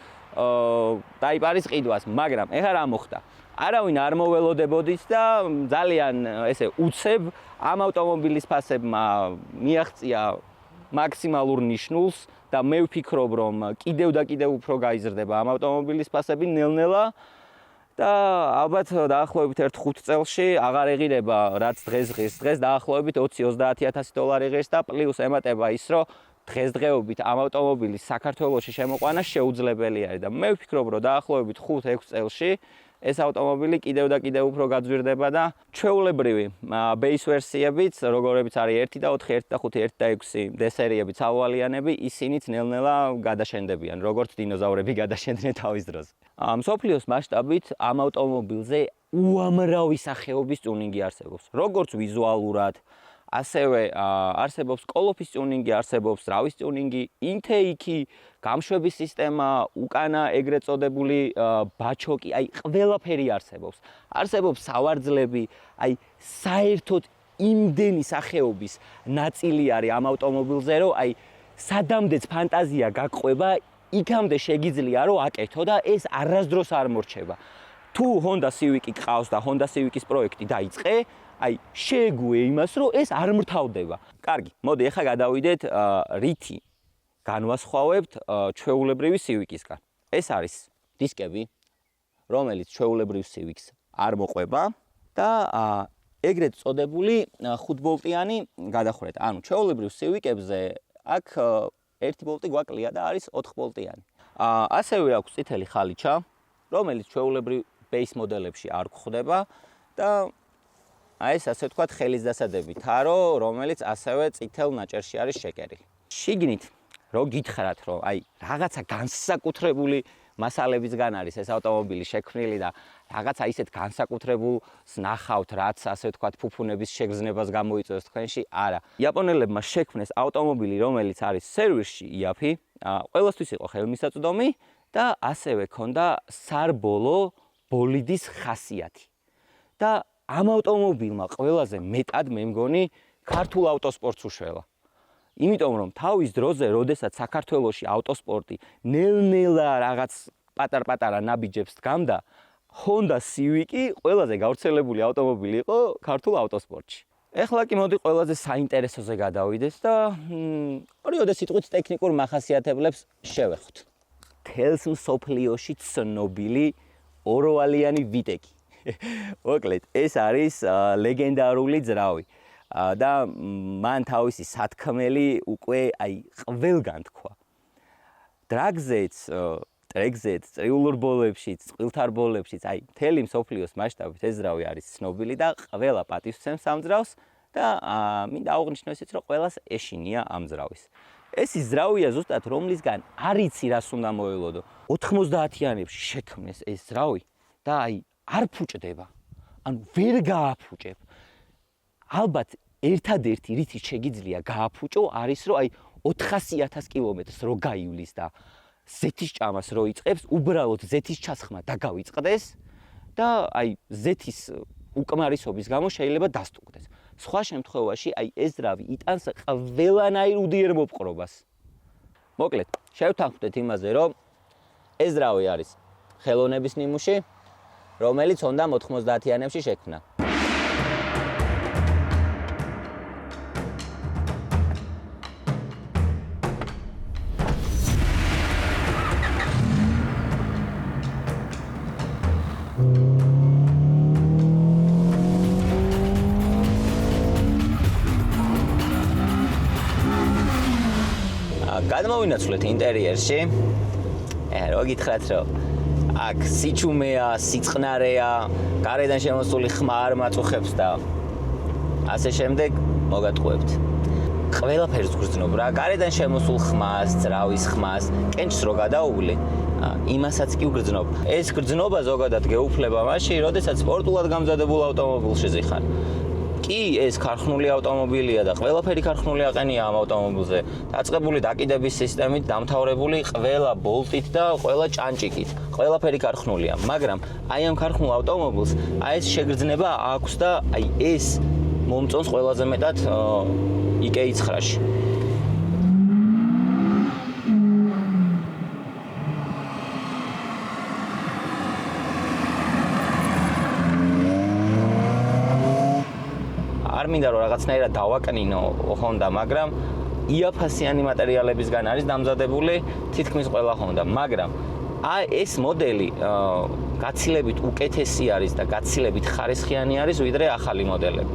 ტაიპარის ყიდვას, მაგრამ ეხლა რა მოხდა? არავინ არ მოველოდებოდით და ძალიან ესე უცებ ამ ავტომობილის ფასებმა მიაღწია მაქსიმალურ ნიშნულს და მე ვფიქრობ, რომ კიდევ და კიდევ უფრო გაიზრდება ამ ავტომობილის ფასები ნელ-ნელა და ალბათ დაახლოებით 1-5 წელში აღარ ეღირება რაც დღეს დაახლოებით 20-30 $3000 ღირს და პლუს ემატება ის, რომ დღესდღეობით ამ ავტომობილის საქართველოში შემოყვანა შეუძლებელი არის და მე ვფიქრობ, რომ დაახლოებით 5-6 წელში ეს ავტომობილი კიდევ და კიდევ უფრო გაძვირდება და ჩვეულებრივი base ვერსიებიც, როგორებიც არის 1 და 4, 1 და 5, 1 და 6 D სერიები ცალვალიანები, ისინიც ნელ-ნელა გადაშენდებიან, როგორც დინოზავრები გადაშენდნენ თავის დროზე. მსოფლიოს მასშტაბით ამ ავტომობილზე უამრავი სახეობის ტუნინგი არსებობს, როგორც ვიზუალურად, ასევე არსებობს კოლოფის ტუნინგი, არსებობს რავის ტუნინგი, intake-ი, გამშვების სისტემა, უკანა ეგრეთ წოდებული ბაჩოკი, აი ყველაფერი არსებობს. არსებობს სავარძლები, აი საერთოდ იმდენი სახეობის ნაწილი არის ამ ავტომობილზე, რომ აი სადამდეც ფანტაზია გაყვება, იქამდე შეგიძლია რომ აკეთო და ეს არასდროს არ მორჩება. თუ Honda Civic-ი გყავს და Honda Civic-ის პროექტი დაიწყე, აი შეეგუე იმას, რომ ეს არ მრთავდება. კარგი, მოდი ახლა გადავიდეთ რითი განვასხვავებთ ჩვეულებრივი Civic-ისგან. ეს არის დისკები, რომელიც ჩვეულებრივ Civic-ს არ მოყვება და ეგრეთ წოდებული 5 ბოლტიანი გადახრეთ. ანუ ჩვეულებრივ Civic-ებზე აქ 1 ბოლტი გვაკლია და არის 4 ბოლტიანი. ასევე აქვს წითელი ხალიჩა, რომელიც ჩვეულებრივ base მოდელებში არ გვხვდება და აი ეს ასე ვთქვათ ხელის დასადები თარო, რომელიც ასევე წითელ ნაჭერში არის შეკერილი. შიგნით რო გითხრათ, რომ აი რაღაცა განსაკუთრებული მასალებისგან არის ეს ავტომობილი შექმნილი და რაღაცა ისეთ განსაკუთრებულს ნახავთ, რაც ასე ვთქვათ ფუფუნების შეგრძნებას გამოიწვევს თქვენში, არა. იაპონელებმა შექმნეს ავტომობილი, რომელიც არის სერვისში იაფი, ყველასთვის იყო ხელმისაწვდომი და ასევე ქონდა სარბოლო ბოლიდის ხასიათი. და ამ ავტომობილმა ყველაზე მეტად მე მგონი ქართულ ავტოსპორტს უშველა. იმიტომ რომ თავის დროზე, როდესაც საქართველოში ავტოსპორტი ნელ-ნელა რაღაც პატარ-პატარა ნაბიჯებს დგამდა, Honda Civic-ი ყველაზე გავრცელებული ავტომობილი იყო ქართულ ავტოსპორტში. ეხლა კი მოდი ყველაზე საინტერესოზე გადავიდეთ და ორი სიტყვით ტექნიკურ მახასიათებლებს შევეხოთ. თელს მსოფლიოში ცნობილი ოროვალიანი ვიტეკი. მოკლედ, ეს არის ლეგენდარული ძრავი. და მან თავისი სათქმელი უკვე აი ყველგან თქვა. დრაგზეც, ტრეკზეც, წრიულურ ბოლებშიც, წყვილთარ ბოლებშიც, აი მთელი მსოფლიოს მასშტაბით ეს ძრავი არის ცნობილი და ყველა პატივსცემს ამ ძრავს და მინდა აღვნიშნო ისიც, რომ ყველას ეშინია ამ ძრავის. ეს ის ძრავია ზუსტად რომლისგან არ იცი რას უნდა მოელოდო. 90-იანებში შექმნეს ეს ძრავი და აი არ ფუჭდება. ანუ ვერ გააფუჭებ. ალბათ ერთადერთი რითი შეგიძლია გააფუჭო არის რომ აი 400,000 კილომეტრს რო გაივლის და ზეთის ჭამას რო იწყებს, უბრალოდ ზეთის ჩასხმა დაგავიწყდეს და აი ზეთის უკმარისობის გამო შეიძლება დასტუკდეს. სხვა შემთხვევაში აი ეს ძრავი იტანს ყველანაირ უდიერ მოპყრობას. მოკლედ, შევთანხმდეთ იმაზე, რომ ეს ძრავი არის ხელოვნების ნიმუში, რომელიც უნდა 90-იანებში შექმნა. გადმოვინაცვლეთ ინტერიერში. რო გითხრათ, რომ აქ სიჩუმეა, სიწყნარეა, გარედან შემოსული ხმა არ მაწუხებს და ასე შემდეგ მოგატყუებთ. ყველაფერს გრძნობ რა, გარედან შემოსულ ხმას, ძრავის ხმას, კენჭს რო გადაუვლი, იმასაც კი ვგრძნობ. ეს გრძნობა ზოგადად გეუფლება მაშინ, როდესაც სპორტულად გამზადებულ ავტომობილში ზიხარ. კი ეს ქარხნული ავტომობილია და ყველაფერი ქარხნული აყენია ამ ავტომობილზე. დაწყებული დაკიდების სისტემით, დამთავრებული ყველა ბოლტით და ყველა ჭანჭიკით. ყველაფერი ქარხნულია, მაგრამ აი ამ ქარხნულ ავტომობილს აი ეს შეგრძნება აქვს და აი ეს მომწონს ყველაზე მეტად იკეიცხრაში. არ მინდა რომ რაღაცნაირად დავაკნინო Honda, მაგრამ იაფასიანი მატერიალებისგან არის დამზადებული თითქმის ყველა Honda, მაგრამ აი ეს მოდელი გაცილებით უკეთესი არის და გაცილებით ხარისხიანი არის ვიდრე ახალი მოდელები.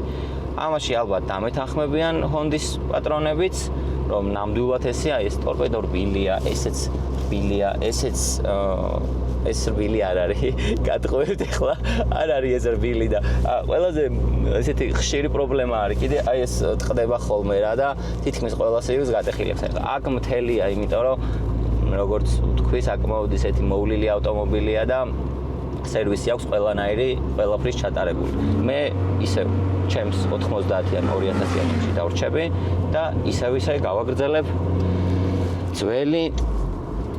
ამაში ალბათ დამეთანხმებიან Honda-ის პატრონებიც, რომ ნამდვილად ესეა, ეს ტორპედო რბილია, ესეც რბილია, ესეც ეს რბილი არ არის. გატყუებთ ახლა, არ არის ეს რბილი და ყველაზე ესეთი ხშირი პრობლემა არის. კიდე აი ეს ტყდება ხოლმე რა და თითქმის ყველა სერვისს გატეხილებს. ახლა აქ მთელია, იმიტომ რომ როგორც თქვი, საკმაოდ ისეთი მოვლილი ავტომობილია და სერვისი აქვს ყველანაირი, ყველაფრის ჩატარებული. მე ისევ ჩემს 90-იან 2000-იანში დავრჩები და ისევ გავაგრძელებ ძველი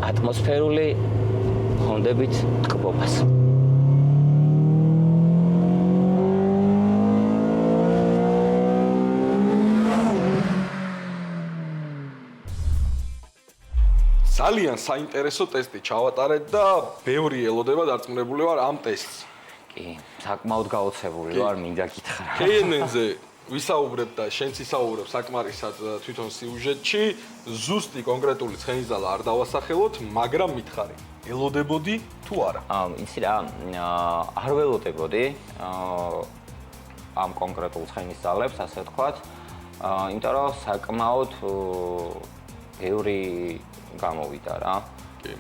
ატმოსფერული Honda-ებით ტკბობას. ძალიან საინტერესო ტესტი ჩავატარეთ და ბევრი ელოდება დარწმუნებული ვარ ამ ტესტს. კი, საკმაოდ გაოცებული ვარ, მინდა გითხრა. KNN-ზე ვისაუბრებ და შენც ისაუბრებ საკმარისად თვითონ სიუჟეტში, ზუსტი კონკრეტული ცხენისძალა არ დავასახელოთ, მაგრამ მითხარი, ელოდებოდი თუ არა? იცი რა, არ ველოდებოდი ამ კონკრეტულ ცხენისძალებს, ასე ვთქვათ, იმიტომ რომ საკმაოდ ბევრი გამოვიდა რა. კი.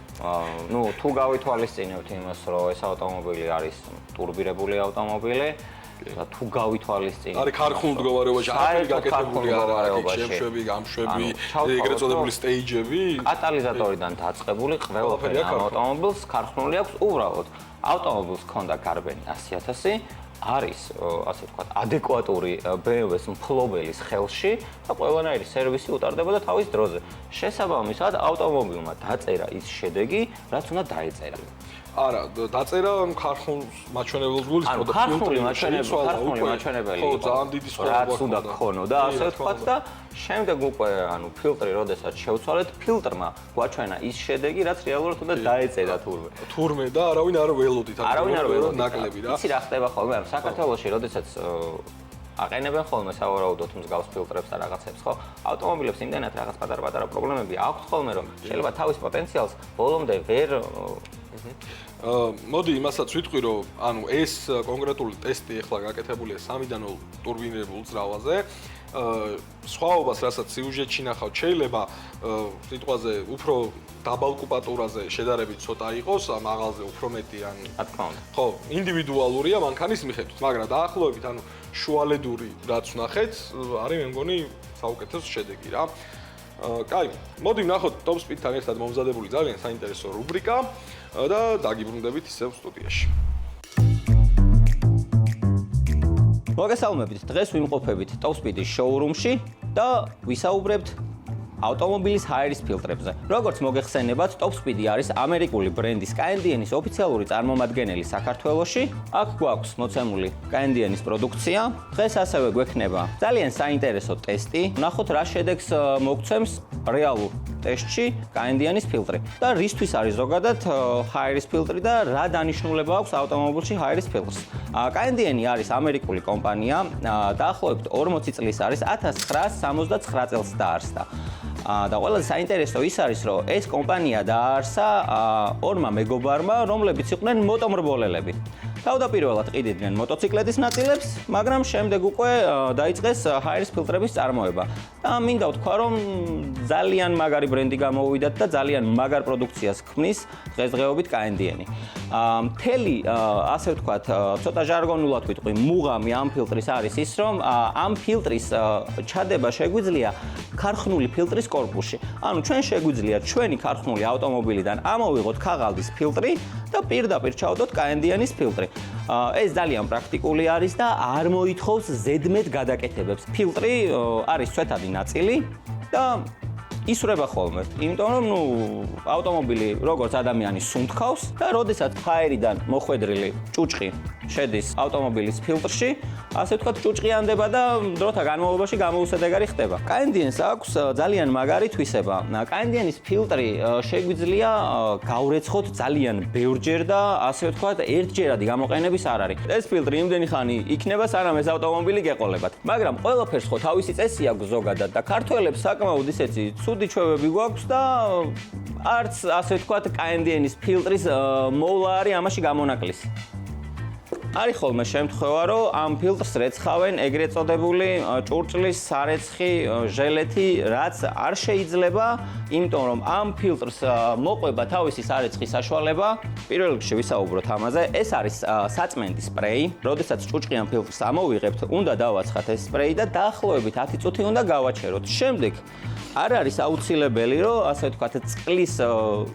თუ გავითვალისწინებთ იმას, რომ ეს ავტომობილი არის ტურბირებული ავტომობილი, და თუ გავითვალისწინებთ. არის ქარხნულ მდგომარეობაში, არაფერი გაკეთებული არ არის, შემშვები, გამშვები, ეგრეთ წოდებული სტეიჯები. კატალიზატორიდან დაწყებული ყველაფერი ამ ავტომობილს ქარხნული აქვს უბრალოდ. ავტომობილს ჰქონდა გარბენი 100.000, არის, ასე ვთქვათ, ადეკვატური BMW-ს მფლობელის ხელში და ყველანაირი სერვისი უტარდებოდა თავის დროზე. შესაბამისად, ავტომობილმა დაწერა ის შედეგი, რაც უნდა დაეწერა. არა, დაწერა ქარხნულ მაჩვენებელს გულის და ქარხნული მაჩვენებელი. ხო, ძალიან დიდი სხვაობა რაც უნდა გქონოდა, ასე ვთქვათ და შემდეგ უკვე, ფილტრი როდესაც შევცვალეთ, ფილტრმა გვაჩვენა ის შედეგი, რაც რეალურად უნდა დაეწერა თურმე და არავინ არ ველოდით არავინ არ ველოდით ნაკლები რა. იცი რა ხდება ხოლმე, საქართველოში როდესაც აყენებენ ხოლმე სავარაუდოდ მსგავს ფილტრებს და რაღაცებს, ხო? ავტომობილებს იმდენად რაღაც პატარა პრობლემები აქვს ხოლმე, რომ შეიძლება თავის პოტენციალს ბოლომდე ვერ მოდი იმასაც ვიტყვი, რომ ანუ ეს კონკრეტული ტესტი ახლა გაკეთებულია 3-დან 0 ტურბინირებულ ძრავაზე. სხვაობას, რასაც სიუჟეტში ნახავთ, შეიძლება სიტყვაზე უფრო დაბალ კუპატურაზე შედარებით ცოტა იყოს, მაღალზე უფრო მეტი ან რა თქმა უნდა. ხო, ინდივიდუალურია მანქანის მიხედვით, მაგრამ დაახლოებით ანუ შუალედური რაც ვნახეთ, არის მე მგონი საუკეთესო შედეგი რა. კაი, მოდი ვნახოთ Top Speed-თან ერთად მომზადებული ძალიან საინტერესო რუბრიკა და დაგიბრუნდებით ისევ სტუდიაში. მოგესალმებით. დღეს ვიმყოფებით Top Speed-ის შოურუმში და ვისაუბრებთ ავტომობილის ჰაერის ფილტრებზე. როგორც მოგეხსენებათ, Top Speed არის ამერიკული ბრენდის Candian-ის ოფიციალური წარმომადგენელი საქართველოში. აქ გვაქვს მოცემული Candian-ის პროდუქცია. დღეს ასევე გვექნება ძალიან საინტერესო ტესტი. ვნახოთ რა შედეგს მოგცემს რეალურ ტესტში Candian-ის ფილტრი. და რისთვის არის ზოგადად ჰაერის ფილტრი და რა დანიშნულება აქვს ავტომობილში ჰაერის ფილტრს. Candian-ი არის ამერიკული კომპანია, დაახლოებით 40 წლის არის 1979 წელს დაარსდა. და ყველაზე საინტერესო ის არის, რომ ეს კომპანია დაარსა ორმა მეგობარმა, რომლებიც იყვნენ მოტომრბოლელები. თავდაპირველად ყიდიდნენ მოტოციკლეთის ნაწილებს, მაგრამ შემდეგ უკვე დაიწყეს ჰაერის ფილტრების წარმოება. და მინდა ვთქვა, რომ ძალიან მაგარი ბრენდი გამოვიდათ და ძალიან მაგარ პროდუქციას ქმნის დღესდღეობით Candian-ი. მთელი, ასე ვთქვათ, ცოტა ჟარგონულად ვიტყვი, მუღამი ამ ფილტრის არის ის, რომ ამ ფილტრის ჩადება შეგვიძლია ქარხნული ფილტრის კორპუსში. ანუ ჩვენ შეგვიძლია ჩვენი ქარხნული ავტომობილიდან ამოვიღოთ ქაღალდის ფილტრი და პირდაპირ ჩავდოთ Candian-ის ფილტრი. ეს ძალიან პრაქტიკული არის და არ მოითხოვს ზედმეტ გადაკეთებებს. ფილტრი არის ცვეთადი ნაწილი და ისვრება ხოლმე. იმიტომ რომ ავტომობილი როგორც ადამიანი სუნთქავს და როდესაც ჰაერიდან მოხვედრილი ჭუჭყი შედის ავტომობილის ფილტრში, ასე ვთქვათ, ჭუჭყიანდება და დროთა განმავლობაში გამოუსადეგარი ხდება. Candian-ს აქვს ძალიან მაგარი თვისება. Candian-ის ფილტრი შეგვიძლია გავრეცხოთ ძალიან ბევრჯერ და ასე ვთქვათ, ერთჯერადი გამოყენების არ არის. ეს ფილტრი იმდენი ხანი იქნება, სანამ ეს ავტომობილი გეყოლებათ. მაგრამ ყველაფერს ხო თავისი წესი აქვს ზოგადად და ქართველებს საკმაოდ ისეთი ცუდი ჩვევები გვაქვს და არც ასე ვთქვათ, Candian-ის ფილტრის მოვლა არის ამაში გამონაკლისი. არის ხოლმე შემთხვევა, რომ ამ ფილტრს რეცხავენ ეგრეთ წოდებული ჭურჭლის სარეცხი ჟელეთი, რაც არ შეიძლება, იმიტომ რომ ამ ფილტრს მოყვება თავისი სარეცხის საშუალება. პირველ რიგში ვისაუბროთ ამაზე. ეს არის საწმენდი სპრეი. როდესაც ჭუჭყიან ფილტრს ამოვიღებთ, უნდა დავაცხათ ეს სპრეი და დაახლოებით 10 წუთი უნდა გავაჩეროთ. შემდეგ არ არის აუცილებელი, რომ ასე ვთქვათ, წყლის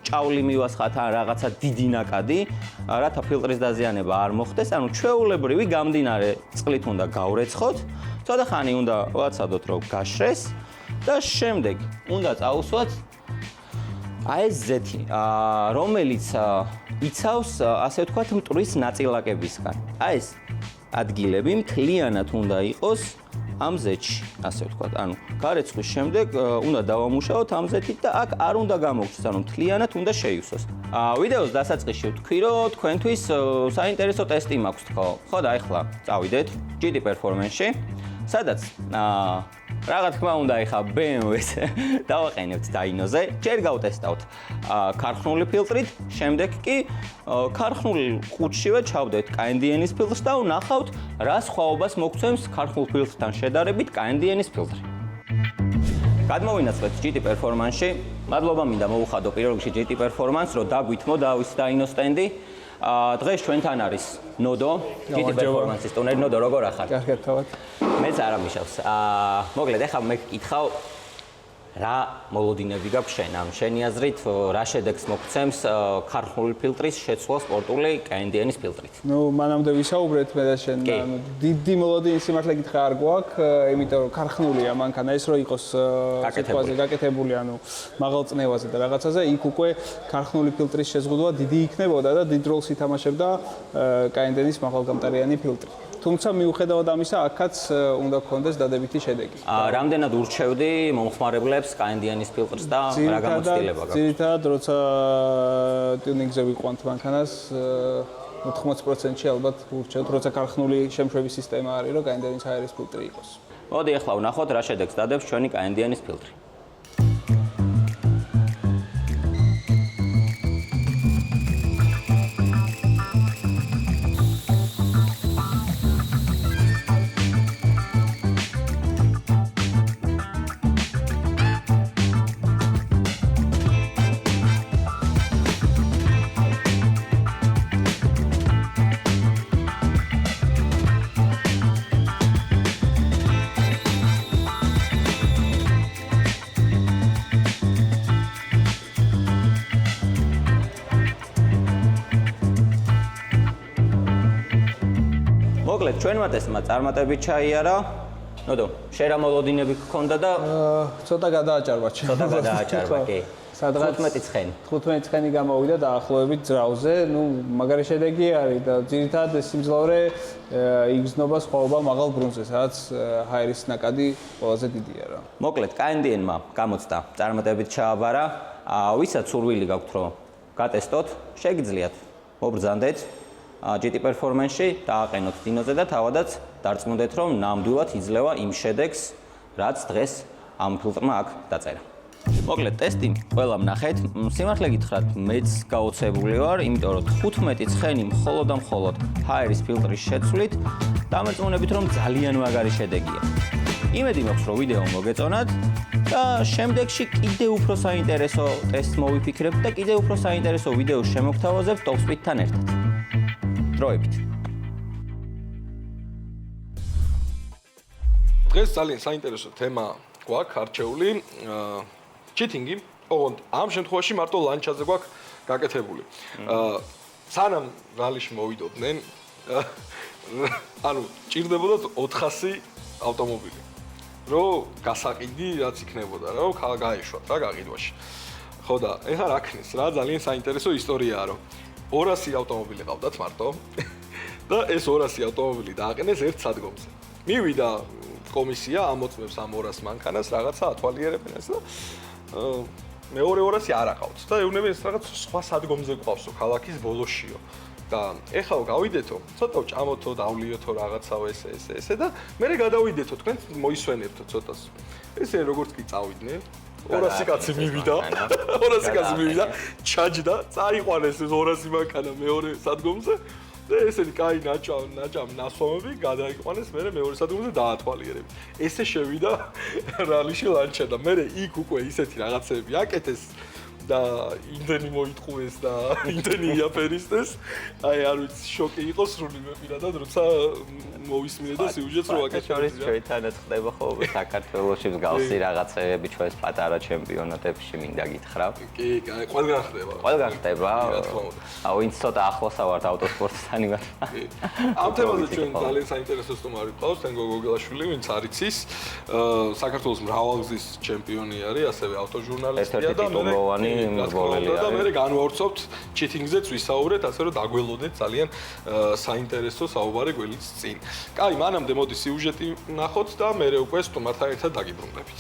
ჭავლი მივასხათ ან რაღაცა დიდი ნაკადი, რათა ფილტრის დაზიანება არ მოხდეს. ანუ ჩვეულებრივი გამდინარე წყლით უნდა გავრეცხოთ, ცოტა ხანი უნდა ვაცადოთ, რომ გაშრეს და შემდეგ უნდა წაუსვათ ეს ზეთი, რომელიც იცავს, ასე ვთქვათ, მტვრის ნაწილაკებისგან. ეს ადგილები მთლიანად უნდა იყოს ამ ზეთში, ასე ვთქვათ, ანუ გარეცხვის შემდეგ უნდა დავამუშაოთ ამ ზეთით და აქ არ უნდა გამოგჩნდეს, ანუ მთლიანად უნდა შეივსოს. ვიდეოს დასაწყისში ვთქვი, რომ თქვენთვის საინტერესო ტესტი მაქვს თქო. ხო და ეხლა წავიდეთ GT Performance-ში, სადაც რა თქმა უნდა ეხა BMW-ს დავაყენებთ დაინოზე, ჯერ გავტესტავთ ქარხნული ფილტრით, შემდეგ კი ქარხნულ ყუთშივე ჩავდეთ Candian-ის ფილტრს და ვნახავთ რა სხვაობას მოგცემს ქარხნულ ფილტრთან შედარებით Candian-ის ფილტრი. გადმოვინაცვლეთ GT Performance-ში. მადლობა მინდა მოუხადო პირველ რიგში GT Performance, რომ დაგვითმო დავის დაინო სტენდი. დღეს ჩვენთან არის ნოდო, GT Performance-ის ტუნერი. ნოდო, როგორ ახარ? კარგად თავად. მეც არ ამიშავს. მოკლედ, ეხლა მე გკითხავ, რა მოლოდინები გაქვს შენ? ამ შენი აზრით, რა შედეგს მოგცემს ქარხნული ფილტრის შეცვლა სპორტული Candian-ის ფილტრით? ნუ მანამდე ვისაუბრეთ მე და შენ, ანუ დიდი მოლოდინის სიმართლე გითხრა არ გვაქვს, იმიტომ რომ ქარხნულია მანქანა, ეს რო იყოს სიტყვაზე გაკეთებული, ანუ მაღალ წნევაზე და რაღაცაზე, იქ უკვე ქარხნული ფილტრის შეზღუდვა დიდი იქნებოდა და დიდ როლს ითამაშებდა Candian-ის მაღალგამტარიანი ფილტრი. თუმცა მიუხედავად ამისა, აქაც უნდა გქონდეს დადებითი შედეგი. რამდენად ურჩევდი მომხმარებლებს Candian-ის ფილტრს და რა გამოცდილება გაქვს? ძირითადად, როცა ტიუნინგზე ვიყვანთ მანქანას, 80%-ში ალბათ ურჩევთ, როცა ქარხნული შემშვების სისტემა არის, რომ Candian-ის ჰაერის ფილტრი იყოს. მოდი ახლა ვნახოთ რა შედეგს დადებს ჩვენი Candian-ის ფილტრი. მოკლედ ჩვენმა ტესტმა წარმატებით ჩაიარა. ნოდო, შენ რა მოლოდინები გქონდა და ცოტა გადააჭარბა ჩემს. ცოტა გადააჭარბა, კი. სადღაც 15 ცხენი. 15 ცხენი გამოვიდა დაახლოებით ძრავზე. ნუ მაგარი შედეგი არის და ძირითადად სიმძლავრე იგრძნობა სხვაობა მაღალ ბრუნზე, სადაც ჰაერის ნაკადი ყველაზე დიდია რა. მოკლედ, KNDN-მა გამოცდა წარმატებით ჩააბარა. ვისაც სურვილი გაქვთ რომ გატესტოთ, შეგიძლიათ. მობრძანდეთ GT Performance-ში, დააყენოთ დინოზე და თავადაც დარწმუნდეთ რომ ნამდვილად იძლევა იმ შედეგს, რაც დღეს ამ ფილტრმა აქ დაწერა. მოკლედ, ტესტი ყველამ ნახეთ. სიმართლე გითხრათ, მეც გაოცებული ვარ, იმიტომ რომ 15 ცხენი მხოლოდ და მხოლოდ ჰაერის ფილტრის შეცვლით დამერწმუნებით რომ ძალიან მაგარი შედეგია. იმედი მაქვს რომ ვიდეო მოგეწონათ და შემდეგში კიდევ უფრო საინტერესო ტესტს მოვიფიქრებთ და კიდევ უფრო საინტერესო ვიდეოს შემოგთავაზებთ TopSpeed-თან ერთად. დროებით. დღეს ძალიან საინტერესო თემა გვაქვს არჩეული. ჩიტინგი, ოღონდ ამ შემთხვევაში მარტო ლანჩაზე გვაქვს გაკეთებული. სანამ რალიში მოვიდოდნენ, ანუ ჭირდებოდა 400 ავტომობილი. რომ გასაყიდი რაც იქნებოდა, რომ გაეშვათ რა გაყიდვაში. ხო და ეხლა რა ქნის, რა ძალიან საინტერესო ისტორიაა, რომ 200 ავტომობილი ყავდათ მარტო და ეს 200 ავტომობილი დააყენეს ერთ სადგომზე. მივიდა კომისია ამოწმებს ამ 200 მანქანას რაღაცა ათვალიერებენ ეს და მეორე 200 არ აყავთ და ეუბნებიან ეს რაღაც სხვა სადგომზე ყავსო ქალაქის ბოლოშიო და ეხლა გავიდეთო ცოტა ჭამოთო დავლიოთო რაღაცაო ესე და მე გადავიდეთო თქვენ მოისვენებთო ცოტას ესე როგორც კი წავიდნენ 200 კაცი მივიდა 200 კაცი მივიდა ჩაჯდა წაიყვანეს ეს 200 მანქანა მეორე სადგომზე და ესენი კაი ნაჭამ ნასვამები გადაიყვანეს მე მეორე სადგომზე დაათვალიერები ესე შევიდა რალიში ლანჩა და მე იქ უკვე ისეთი რაღაცები აკეთეს და იმდენი მოიტყუეს და იმდენი იაფერისტეს აი არ ვიცი შოკი იყო სრული მე პირადად როცა მოვისმინე და სიუჟეტს რო აკეთე ჩვენთანაც ხდება ხოლმე საქართველოში მსგავსი რაღაცეები ჩვენს პატარა ჩემპიონატებში მინდა გითხრა კი ყველგან ხდება აუ ვინც ცოტა ახლოსა ვართ ავტოსპორტთან იმათ ამ თემაზე ჩვენ ძალიან საინტერესო სტუმარი ყავს თენგო გოგელაშვილი ვინც არ იცის საქართველოს მრავალგზის ჩემპიონი არის ასევე ავტოჟურნალისტია და და მე განვავრცობთ ჩიტინგზეც ვისაუბრეთ, ასე რომ დაგველოდეთ ძალიან საინტერესო საუბარი გველის წინ. კაი, მანამდე მოდი სიუჟეტი ნახოთ და მე უკვე სტუმართან ერთად დაგიბრუნდებით.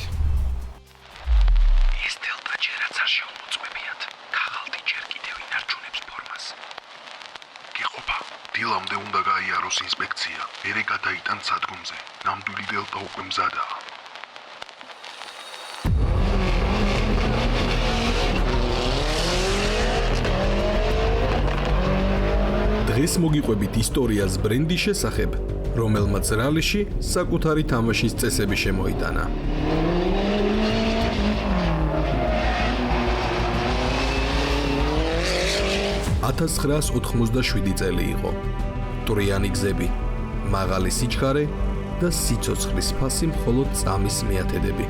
ეს დელტა ჯერაც არ შემოწმებიათ. ქაღალდი ჯერ კიდევ ინარჩუნებს ფორმას. გიყოფა, დილამდე უნდა გაიაროს ინსპექცია, მერე გადაიტან სადგომზე. ნამდვილი დელტა უკვე მზადაა. დღეს მოგიყვებით ისტორიას ბრენდის შესახებ, რომელმაც რალიში საკუთარი თამაშის წესები შემოიტანა. 1987 წელი იყო. ტურიანი გზები, მაღალი სიჩქარე და სიცოცხლის ფასი მხოლოდ წამის მეათედები.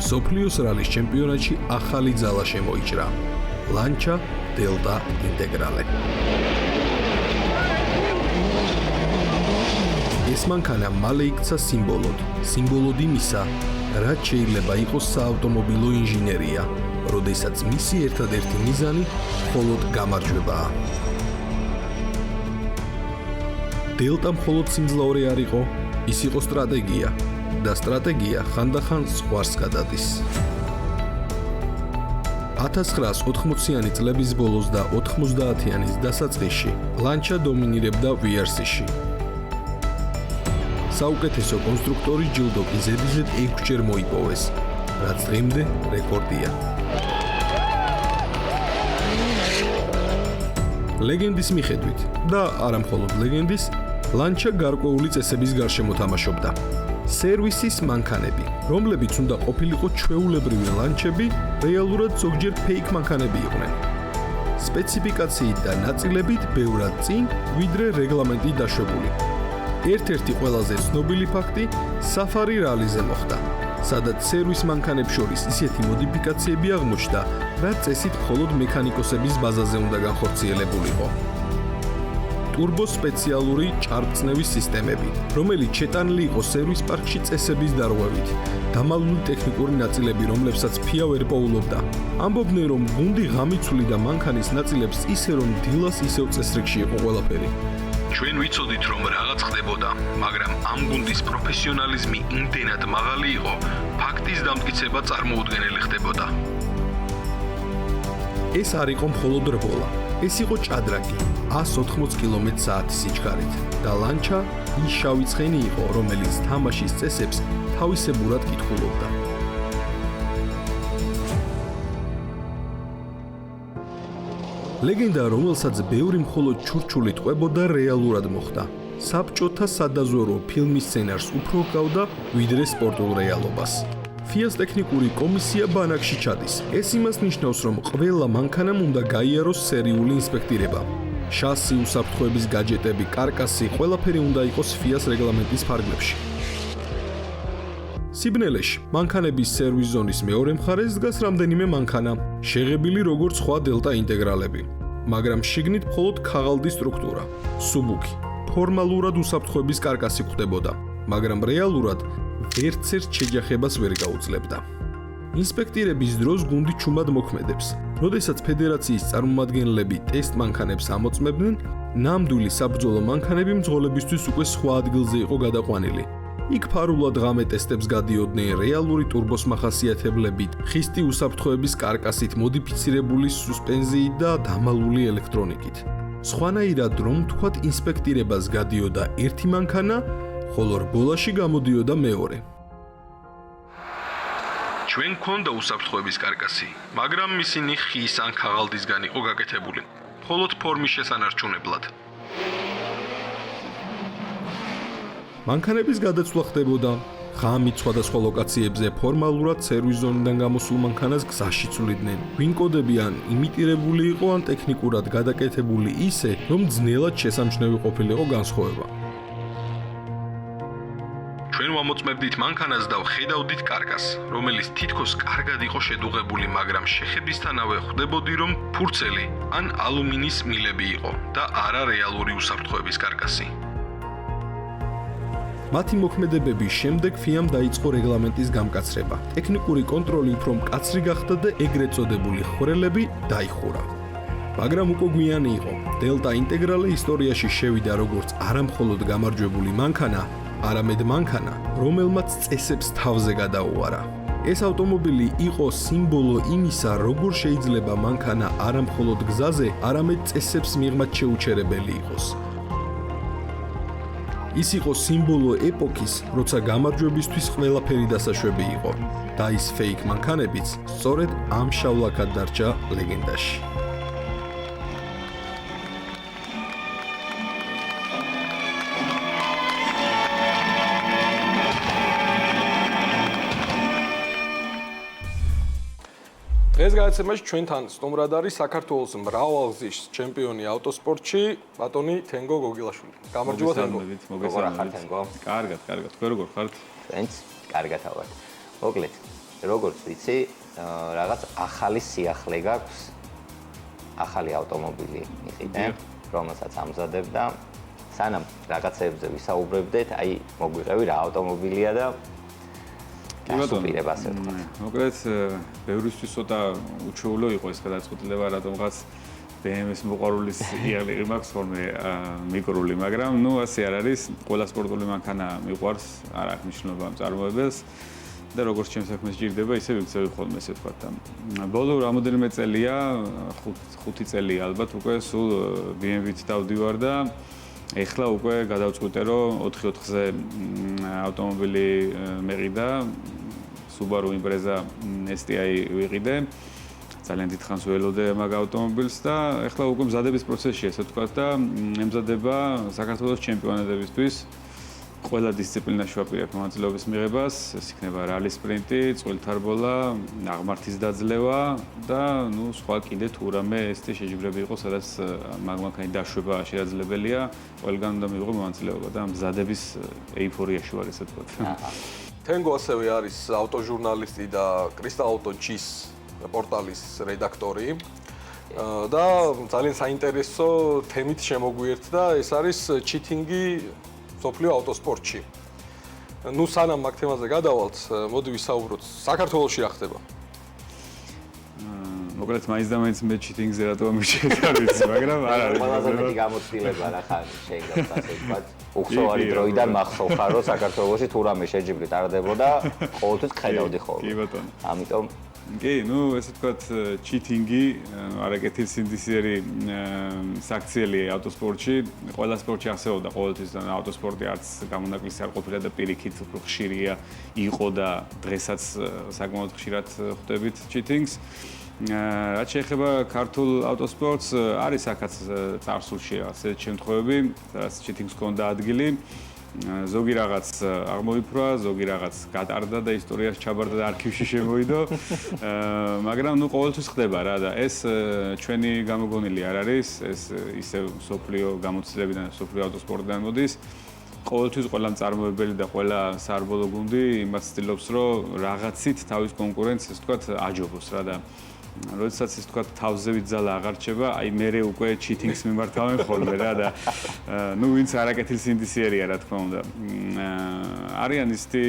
მსოფლიოს რალის ჩემპიონატში ახალი ძალა შემოიჭრა. ლანჩა დელტა ინტეგრალე. ეს მანქანა მალე იქცა სიმბოლოდ იმისა, რაც შეიძლება იყოს საავტომობილო ინჟინერია, როდესაც მისი ერთადერთი მიზანი მხოლოდ გამარჯვებაა. დელტა მხოლოდ სიმძლავრე არ იყო, ის იყო სტრატეგია და სტრატეგია ხანდახან ზღვარს გადადის. 1980-იანი წლების ბოლოს და 90-იანის დასაწყისში ლანჩა დომინირებდა VRC-ში. საუკეთესო კონსტრუქტორი ჯილდო კი ზედიზედ 6-ჯერ მოიპოვეს, რაც დღემდე რეკორდია. ლეგენდის მიხედვით და არა მხოლოდ ლეგენდის, ლანჩა გარკვეული წესების გარშემო თამაშობდა. სერვისის მანქანები, რომლებიც უნდა ყოფილიყო ჩვეულებრივი ლანჩები, რეალურად ზოგჯერ ფეიქ მანქანები იყვნენ. სპეციფიკაციით და ნაწილებით ბევრად წინ, ვიდრე რეგლამენტი დაშვებული. ერთ-ერთი ყველაზე ცნობილი ფაქტი საფარი რალიზე მოხდა, სადაც სერვის მანქანებს შორის ისეთი მოდიფიკაციები აღმოჩნდა, რაც წესით მხოლოდ მექანიკოსების ბაზაზე უნდა განხორციელებულიყო. ტურბო სპეციალური ჭარბწნევის სისტემები, რომელიც შეტანილი იყო სერვის პარკში წესების დარღვევით. დამალული ტექნიკური ნაწილები, რომლებსაც FIA ვერ პოულობდა. ამბობდნენ, რომ გუნდი ღამიცული და მანქანის ნაწილებს ისე რომ დილას ისევ წესრიგში იყო ყველაფერი. ჩვენ ვიცოდით რომ რაღაც ხდებოდა, მაგრამ ამ გუნდის პროფესიონალიზმი იმდენად მაღალი იყო, ფაქტის დამტკიცება წარმოუდგენელი ხდებოდა. ეს არ იყო მხოლოდ რბოლა. ეს იყო ჭადრაკი 180 კმ/სთ სიჩქარით და ლანჩა ის შავი ცხენი იყო, რომელიც თამაშის წესებს თავისებურად კითხულობდა. ლეგენდა, რომელსაც ბევრი მხოლოდ ჩურჩული ტყვებოდა, რეალურად მოხდა. საბჭოთა სადაზვერვო ფილმის სცენარს უფრო ჰგავდა, ვიდრე სპორტულ რეალობას. FIA-ს ტექნიკური კომისია ბანაკში ჩადის. ეს იმას ნიშნავს, რომ ყველა მანქანამ უნდა გაიაროს სერიული ინსპექტირება. შასი, უსაფრთხოების გაჯეტები, კარკასი, ყველაფერი უნდა იყოს FIA-ს რეგლამენტის ფარგლებში. სიბნელეში, მანქანების სერვის ზონის მეორე მხარეს დგას რამდენიმე მანქანა, შეღებილი როგორც სხვა დელტა ინტეგრალები, მაგრამ შიგნით მხოლოდ ქაღალდი სტრუქტურა, სუბუქი, ფორმალურად უსაფრთხოების კარკასი გვხვდებოდა, მაგრამ რეალურად ვერცერთ შეჯახებას ვერ გაუძლებდა. ინსპექტირების დროს გუნდი ჩუმად მოქმედებს. როდესაც ფედერაციის წარმომადგენლები ტესტ მანქანებს ამოწმებდნენ, ნამდვილი საბრძოლო მანქანები მძღოლებისთვის უკვე სხვა ადგილზე იყო გადაყვანილი. იქ ფარულად ღამე ტესტებს გადიოდნენ რეალური ტურბოს მახასიათებლებით, ხისტი უსაფრთხოების კარკასით, მოდიფიცირებული სუსპენზიით და დამალული ელექტრონიკით. სხვანაირად რომ თქვათ, ინსპექტირებას გადიოდა ერთი მანქანა, ხოლო რბოლაში გამოდიოდა მეორე. ჩვენ გვქონდა უსაფრთხოების კარკასი, მაგრამ ისინი ხის ან ქაღალდისგან იყო გაკეთებული, მხოლოდ ფორმის შესანარჩუნებლად. მანქანების გადაცვლა ხდებოდა. ღამით სხვადასხვა ლოკაციებზე ფორმალურად სერვის ზონიდან გამოსულ მანქანას გზაში ცვლიდნენ. ვინკოდები ან იმიტირებული იყო, ან ტექნიკურად გადაკეთებული ისე, რომ ძნელად შესამჩნევი ყოფილიყო განსხვავება. ჩვენ ვამოწმებდით მანქანას და ვხედავდით კარკას, რომელიც თითქოს კარგად იყო შედუღებული, მაგრამ შეხებისთანავე ხვდებოდი, რომ ფურცელი ან ალუმინის მილები იყო და არა რეალური უსაფრთხოების კარკასი. მათი მოქმედებების შემდეგ FIA-მ დაიწყო რეგლამენტის გამკაცრება. ტექნიკური კონტროლი უფრო მკაცრი გახდა და ეგრეთ წოდებული ხვრელები დაიხურა. მაგრამ უკვე გვიანი იყო. დელტა ინტეგრალე ისტორიაში შევიდა როგორც არამხოლოდ გამარჯვებული მანქანა, არამედ მანქანა, რომელმაც წესებს თავზე გადაუარა. ეს ავტომობილი იყო სიმბოლო იმისა, როგორ შეიძლება მანქანა არამხოლოდ გზაზე, არამედ წესებს მიღმაც შეუჩერებელი იყოს. ის იყო სიმბოლო ეპოქის, როცა გამარჯვებისთვის ყველაფერი დასაშვები იყო და ის ფეიქ მანქანებიც სწორედ ამ შავლაკად დარჩა ლეგენდაში. დღეს გადაცემაში ჩვენთან სტუმრად არის საქართველოს მრავალგზის ჩემპიონი ავტოსპორტში, ბატონი თენგო გოგილაშვილი. გამარჯობა თენგო. მოგესალმებით. კარგად. თქვენ როგორ ხართ? ჩვენც კარგად ავართ. მოკლედ, როგორც ვიცი, რაღაც ახალი სიახლე გაქვს. ახალი ავტომობილი იყიდე, რომელსაც ამზადებ და სანამ რაღაცებზე ვისაუბრებდეთ, აი მოგვიყევი რა ავტომობილია და გასუპირებას ერთხელ. მოკლედ, ბევრისთვის ცოტა უჩვეულო იყო ეს გადაწყვეტილება, რატომღაც BMW-ს მოყვარულის იაღლი მაქვს ხოლმე მიკრული, მაგრამ ნუ ასე არ არის. ყველა სპორტული მანქანა მიყვარს, არ აქვს მნიშვნელობა ამ წარმოებელს და როგორც ჩემს საქმეს ჭირდება, ისე ვიქცევი ხოლმე, ესე ვთქვათ. ბოლო რამოდენიმე წელია, 5 წელი ალბათ უკვე სულ BMW-ით დავდივარ და ეხლა უკვე გადავწყვიტე, რომ 4x4-ზე ავტომობილი მეყიდა, Subaru Impreza STI ვიყიდე. ძალიან დიდხანს ველოდე მაგ ავტომობილს და ეხლა უკვე მზადების პროცესში, ესე ვთქვათ და ემზადება საქართველოს ჩემპიონატებისთვის. ყველა დისციპლინაში ვაპირებ მონაწილეობის მიღებას, ეს იქნება რალი სპრინტი, წყვილთარბოლა, აღმართის დაძლევა და ნუ სხვა კიდე თუ რამე ესეთი შეჯიბრები იყო, სადაც მაგ-მანქანის დაშვება შესაძლებელია, ყველგან უნდა მიიღო მონაწილეობა და მზადების ეიფორიაში ვარ, ესე ვთქვათ. თენგო ასევე არის ავტოჟურნალისტი და Crystal Auto Cheese პორტალის რედაქტორი. და ძალიან საინტერესო თემით შემოგვიერთდა, ეს არის ჩიტინგი მსოფლიო ავტოსპორტში. ნუ სანამ მაგ თემაზე გადავალთ, მოდი ვისაუბროთ, საქართველოში რა ხდება? მოკლედ მაინც და მაინც მე ჩიტინგზე რატო ამიშედა ვიცი, მაგრამ არ არის. ყველაზე მეტი გამოცდილება რა ხარ შეიძლება ასე ვთქვათ. უხსოვარი დროიდან მახსოვ ხარ, რომ საქართველოში თუ რამე შეჯიბრი ტარდებოდა, ყოველთვის ხედავდი ხოლმე. კი ბატონო. ამიტომ კი, ნუ ესე ვთქვათ, ჩიტინგი არაკეთილ სინდისიერი საქციელი ავტოსპორტში, ყველა სპორტში არსებობდა ყოველთვის და ავტოსპორტი არც გამონაკლისი არ ყოფილა და პირიქით უფრო ხშირია იყო და დღესაც საკმაოდ ხშირად ხვდებით ჩიტინგს. რაც შეეხება ქართულ ავტოსპორტს, არის აქაც წარსულში ასეთი შემთხვევები, სადაც ჩიტინგს ჰქონდა ადგილი. ზოგი რაღაც აღმოიფრვა, ზოგი რაღაც გატარდა და ისტორიაში ჩაბარდა და არქივში შემოვიდო. მაგრამ ნუ ყოველთვის ხდება რა და ეს ჩვენი გამოგონილი არ არის, ეს ისევ სოფლიო გამოცდილებიდან, სოფლიო ავტოსპორტიდან მოდის. ყოველთვის ყველა მწარმოებელი და ყველა საარბოლო გუნდი იმას ცდილობს, რომ რაღაცით თავის კონკურენტს, ასე ვთქვათ, აჯობოს რა და როდესაც ის თქვა თავზევით ზალა აღარ რჩება, აი მე უკვე ჩიტინგს მიმართავენ ხოლმე რა და ნუ ვინც არაკეთილ სინდისიერია რა თქმა უნდა. არიან ისეთი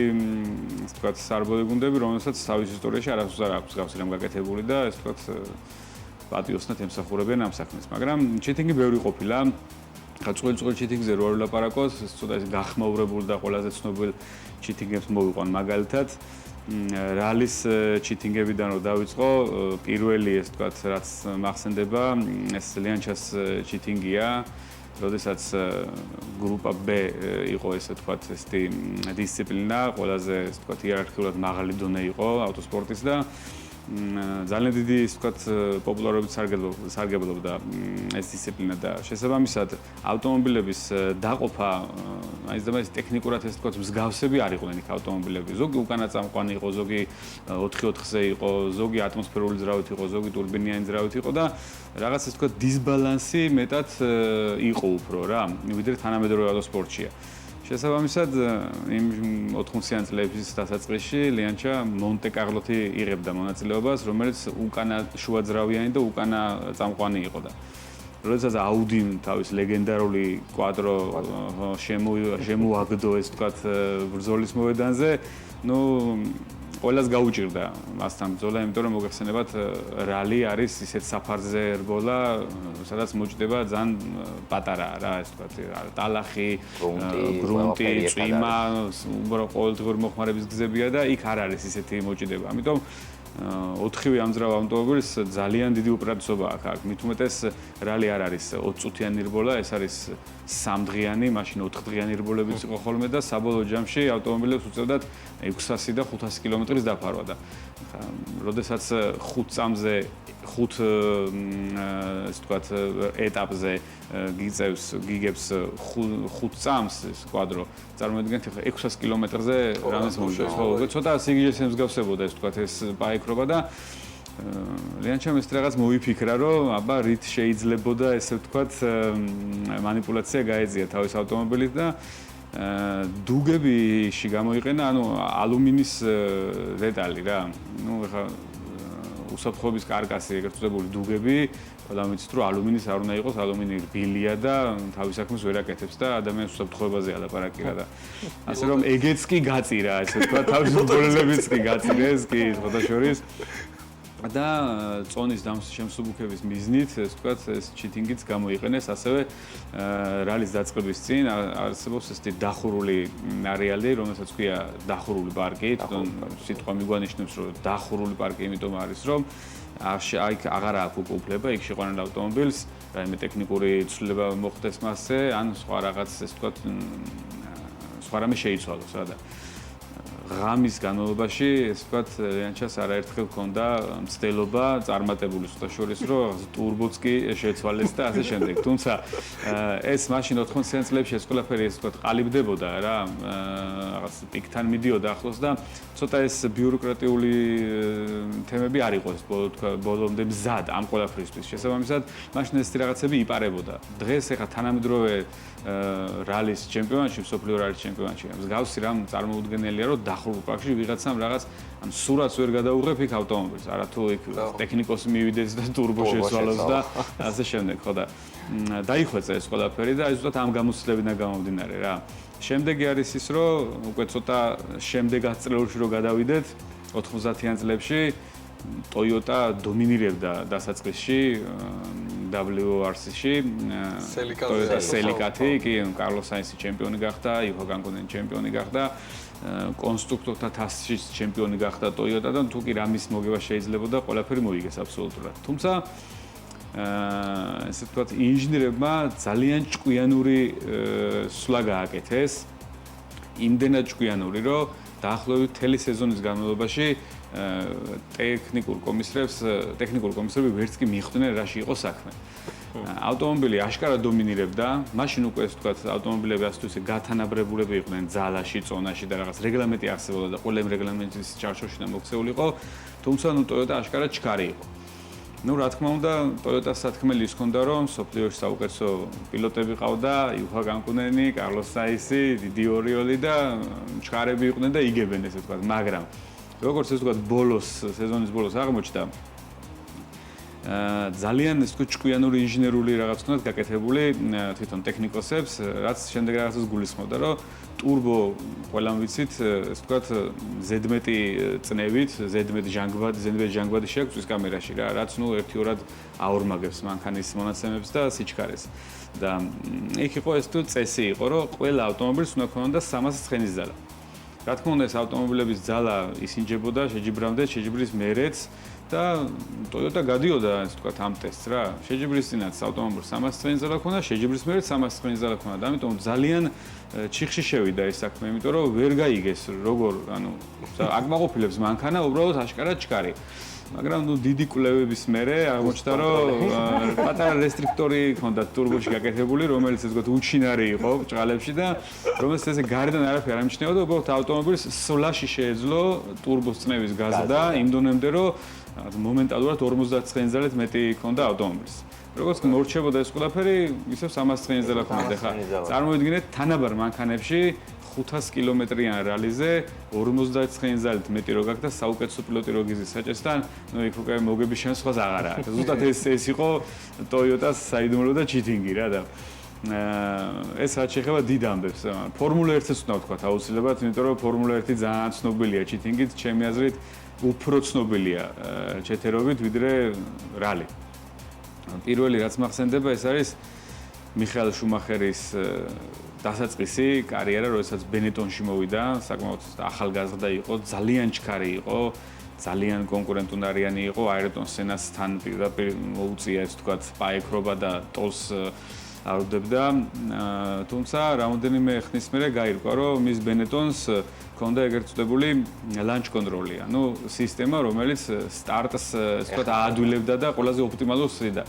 ის თქვა საარბოლო გუნდები, რომელსაც თავის ისტორიაში არასდროს არ აქვს გავსი რამ გაკეთებული და ეს თქვა პატიოსნად ემსახურებიან ამ საქმეს, მაგრამ ჩიტინგი ბევრი ყოფილა. წვრილ ჩიტინგზე რო არ ვლაპარაკოთ, ცოტა ის გახმაურებული და ყველაზე ცნობილ ჩიტინგებს მოვიყვან მაგალითად. რალის ჩიტინგებიდან რო დავიწყო, პირველი ეს თქვათ, რაც მახსენდება, ეს ლიანჩას ჩიტინგია, როდესაც გრუპა B იყო ესე თქვათ, ესეთი დისციპლინა, ყველაზე ეს თქვათ იერარქიულად მაღალი დონე იყო ავტოსპორტის და ძალიან დიდი ის თქვათ პოპულარობით სარგებლობდა ეს დისციპლინა და შესაბამისად ავტომობილების დაყოფა მაინც და მაინც ტექნიკურად ეს თქვათ მსგავსები არ იყვნენ იქ ავტომობილები. ზოგი უკანა წამყვანი იყო, ზოგი 4-4-ზე იყო, ზოგი ატმოსფერული ძრავით იყო, ზოგი ტურბინიანი ძრავით იყო და რაღაც ეს თქვათ დისბალანსი მეტად იყო უფრო რა, ვიდრე თანამედროვე ავტოსპორტშია. შესაბამისად, იმ 80-იან წლების დასაწყისში ლიანჩა მონტე-კარლოთი იღებდა მონაწილეობას, რომელიც უკანა შუაძრავიანი და უკანა წამყვანი იყო და როდესაც აუდიმ თავის ლეგენდარული კვადრო შემოაგდო ეს თქვათ ბრძოლის მოედანზე, ნუ ყველას გაუჭირდა მასთან ბრძოლა, იმიტომ რომ მოგეხსენებათ რალი არის ისეთ საფარზე რბოლა, სადაც მოჭდება ძალიან პატარა რა, ეს თქვათ ტალახი, გრუნტი, წვიმა, უბრალოდ ყოველდღიური მოხმარების გზებია და იქ არ არის ისეთი მოჭდება. ამიტომ 4-ვე ამძრავ ავტომობილს ძალიან დიდი უპირატესობა აქვს. მით უმეტეს რალი არ არის 20 წუთიანი რბოლა, ეს არის 3 დღიანი, მაშინ 4 დღიანი რბოლებიც იყო ხოლმე და საბოლოო ჯამში ავტომობილებს უწევდათ 600 და 500 კილომეტრის დაფარვა და როდესაც 5 წამზე 5 ეს თქვათ ეტაპზე გიგებს 5 წამს ეს კვადრო წარმოიდგინეთ 600 კილომეტრზე რამეს მოიჭრავს. ხო, ცოტა სიგიჟეს ემსგავსებოდა ეს თქვათ ეს პაიკრობა და ლიანჩამ ეს რაღაც მოიფიქრა, რომ აბა რით შეიძლებოდა ესე ვთქვათ манипуляция გაეძია თავის ავტომობილით და დუგებში გამოიყენა, ანუ ალუმინის დეტალი რა. ნუ ეხა უსაფრთხოების კარკასი ეგრეთ წოდებული დუგები, ყველა ვიცით რომ ალუმინის არ უნდა იყოს, ალუმინი რბილია და თავის საქმეს ვერ აკეთებს და ადამიანის უსაფრთხოებაზეა ლაპარაკი რა და ასე რომ ეგეც კი გაწირა, ესე ვთქვათ, თავის მკვლელებიც კი გაწირეს, კი ხოთაშორის და წონის შემსუბუქების მიზნით, ეს ვთქვათ, ეს ჩიტინგიც გამოიყენეს, ასევე რალის დაწყების წინ არსებობს ესეთი დახურული არეალი, რომელსაც ქვია დახურული პარკი, თვითონ სიტყვა მიგვანიშნებს, რომ დახურული პარკი იმიტომ არის, რომ აქ აღარ აქვს უკუპლება, იქ შეყვანილ ავტომობილს, რაიმე ტექნიკური ცვლილება მოხდეს მასზე, ან სხვა რაღაც, ეს ვთქვათ, სხვა რამე შეიცვალოს რა და ღამის განმავლობაში, ეს ვთქვათ, ლიანჩას არაერთხელ ჰქონდა მცდელობა წარმატებული სიტუაციის, რომ ტურბოც კი შეცვალეს და ასე შემდეგ. თუმცა ეს მაშინ 80-იან წლებში ეს ყველაფერი ეს ვთქვათ, ყალიბდებოდა რა, რაღაც პიკთან მიდიოდა ახლოს და ცოტა ეს ბიუროკრატიული თემები არ იყო ეს ბოლომდე მზად ამ ყველაფრისთვის. შესაბამისად, მაშინ ეს რაღაცები იპარებოდა. დღეს ეხა თანამედროვე რალის ჩემპიონატში, სოფლიო რალის ჩემპიონატში. მსგავსი რამ წარმოუდგენელია, რომ დახურულ პრაქტიკაში ვიღაცამ რაღაც ან სურათს ვერ გადაუღებ იქ ავტომობილს, არათუ იქ ტექნიკოსი მივიდეს და ტურბო შეცვალოს და ასე შემდეგ, ხო და დაიხვეწა ეს ყველაფერი და აი ზუსტად ამ გამოცდილებიდან გამომდინარე რა. შემდეგი არის ის, რომ უკვე ცოტა შემდეგ ათწლეულში რო გადავიდეთ 90-იან წლებში Toyota დომინირებდა დასაწყისში WRC-ში Toyota Celica-ი, კი, კარლოს საინსი ჩემპიონი გახდა, იუჰა კანკუნენი ჩემპიონი გახდა, კონსტრუქტორთა თასის ჩემპიონი გახდა Toyota და თუ კი რამის მოგება შეიძლებოდა, ყველაფერი მოიგეს აბსოლუტურად. თუმცა ესე ვთქვათ, ინჟინერებმა ძალიან ჭკვიანური სვლა გააკეთეს, იმდენად ჭკვიანური, რომ დაახლოებით მთელი სეზონის განმავლობაში ტექნიკურ კომისრები ვერც კი მიხვდნენ რაში იყო საქმე. ავტომობილი აშკარად დომინირებდა, მაშინ უკვე ასე ვთქვათ, ავტომობილები ასე თუ ისე გათანაბრებულები იყვნენ ძალაში, წონაში და რაღაც რეგლამენტი არსებობდა და ყველა რეგლამენტის ჩარჩოშიდან მოქცეული იყო, თუმცა Toyota აშკარად ჩქარი იყო. რა თქმა უნდა, Toyota-ს სათქმელი ის ჰქონდა, რომ სოფლიოში საუკეთესო პილოტები ყავდა, იუჰა კანკუნენი, კარლოს საინსი, დიდი ორიოლი და ჩქარები იყვნენ და იგებენ ესე ვთქვათ, მაგრამ როგორც ეს ვთქვათ, სეზონის ბოლოს აღმოჩნდა ძალიან ეს ვთქვათ, ჭკვიანური ინჟინერული რაღაც ქონდათ გაკეთებული თვითონ ტექნიკოსებს, რაც შემდეგ რაღაცას გულისხმობდა, რომ ტურბო ყველამ ვიცით, ეს ვთქვათ, ზედმეტი წნევით, ზედმეტ ჟანგბადი შეაქვს კამერაში რა, რაც ერთიორად აორმაგებს მანქანის მონაცემებს და სიჩქარეს. და იქ იყო ეს თუ წესი იყო, რომ ყველა ავტომობილს უნდა ქონოდა 300 ცხენის ძალა. რა თქმა უნდა, ეს ავტომობილების ძალა ისინჯებოდა, შეჯიბრამდე, შეჯიბრის მერეც და Toyota გადიოდა, ასე ვთქვათ, ამ ტესტს რა. შეჯიბრის წინაც ავტომობილს 300 ცხენის ძალა ქონდა, შეჯიბრის მერეც 300 ცხენის ძალა ქონდა და ამიტომ ძალიან ჩიხში შევიდა ეს საქმე, იმიტომ რომ ვერ გაიგეს როგორ, აკმაყოფილებს მანქანა უბრალოდ აშკარად ჩქარი. მაგრამ დიდი კვლევების მერე აღმოჩნდა, რომ პატარა რესტრიქტორი ჰქონდა ტურბოში გაკეთებული, რომელიც ესე ვთქვათ, უჩინარი იყო ჭყალებში და რომელსაც ესე გარედან არაფერი არ ამჩნეოდა, უბრალოდ ავტომობილს სვლაში შეეძლო ტურბოს წნევის გაზრდა იმ დონემდე, რომ მომენტალურად 50 ცხენის ძალით მეტი ჰქონდა ავტომობილს. როგორც მორჩებოდა ეს ყველაფერი, ისევ 300 ცხენის ძალა ჰქონდა. ხა წარმოიდგინეთ თანაბარ მანქანებში 500 კილომეტრიან რალიზე 50 ცხენის ძალით მეტი რო გაქვს და საუკეთესო პილოტი რო გიზის საჭესთან, იქ უკვე მოგების შანსი სხვა აღარ აქვს. ზუსტად ეს იყო Toyota-ს საიდუმლო და ჩიტინგი რა და ეს რაც შეეხება დიდ ამბებს. ფორმულა 1-ს უნდა ვთქვათ აუცილებლად, იმიტომ რომ ფორმულა 1 ძალიან ცნობილია ჩიტინგით, ჩემი აზრით უფრო ცნობილია ჩეთერობით ვიდრე რალი. პირველი რაც მახსენდება, ეს არის მიხაელ შუმახერის დასაწყისი კარიერა, როდესაც ბენეტონში მოვიდა, საკმაოდ ახალგაზრდა იყო, ძალიან ჩქარი იყო, ძალიან კონკურენტუნარიანი იყო, აირტონ სენას თან პირდაპირ მოუწია, ეს ვთქვათ, პაექრობა და ტოლს არუდებდა. თუმცა რამოდენიმე ხნის მერე გაირკვა, რომ მის ბენეტონს ჰქონდა ეგრეთ წოდებული ლანჩ კონტროლი, ანუ სისტემა, რომელიც სტარტს, ეს ვთქვათ, აადვილებდა და ყველაზე ოპტიმალურს სცდა.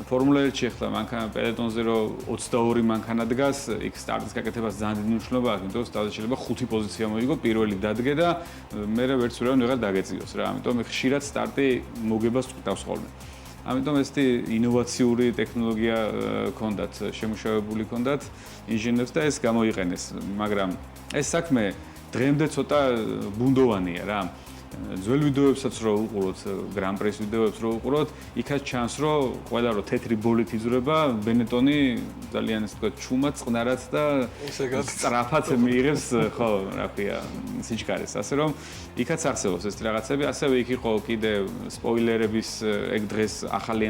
ფორმულა 1-ში ახლა მანქანა პელეტონზე რო 22 მანქანა დგას, იქ სტარტის გაკეთებას ძალიან დიდი მნიშვნელობა აქვს, იმიტომ რომ სტარტში შეიძლება 5 პოზიცია მოიგო, პირველი დადგე და მერე ვერც ვეღარ დაგეწიოს რა. ამიტომ ხშირად სტარტი მოგებას წყვიტავს ხოლმე. ამიტომ ესეთი ინოვაციური ტექნოლოგია ჰქონდათ, შემუშავებული ჰქონდათ ინჟინერებს და ეს გამოიყენეს, მაგრამ ეს საქმე დღემდე ცოტა ბუნდოვანია რა. ძველ ვიდეოებსაც რო უყუროთ, გრან პრის ვიდეოებს რო უყუროთ, იქაც ჩანს, რომ ყველა რო თეთრი ბოლით იზრდება, ბენეტონი ძალიან ასე ვთქვათ, ჩუმად, წყნარად და სწრაფად მიიღებს, ხო, რა ქვია, სიჩქარეს. ასე რომ იქაც არსებობს ეს რაღაცები, ასევე იქ იყო კიდე სპოილერების, ეგ დღეს ახალი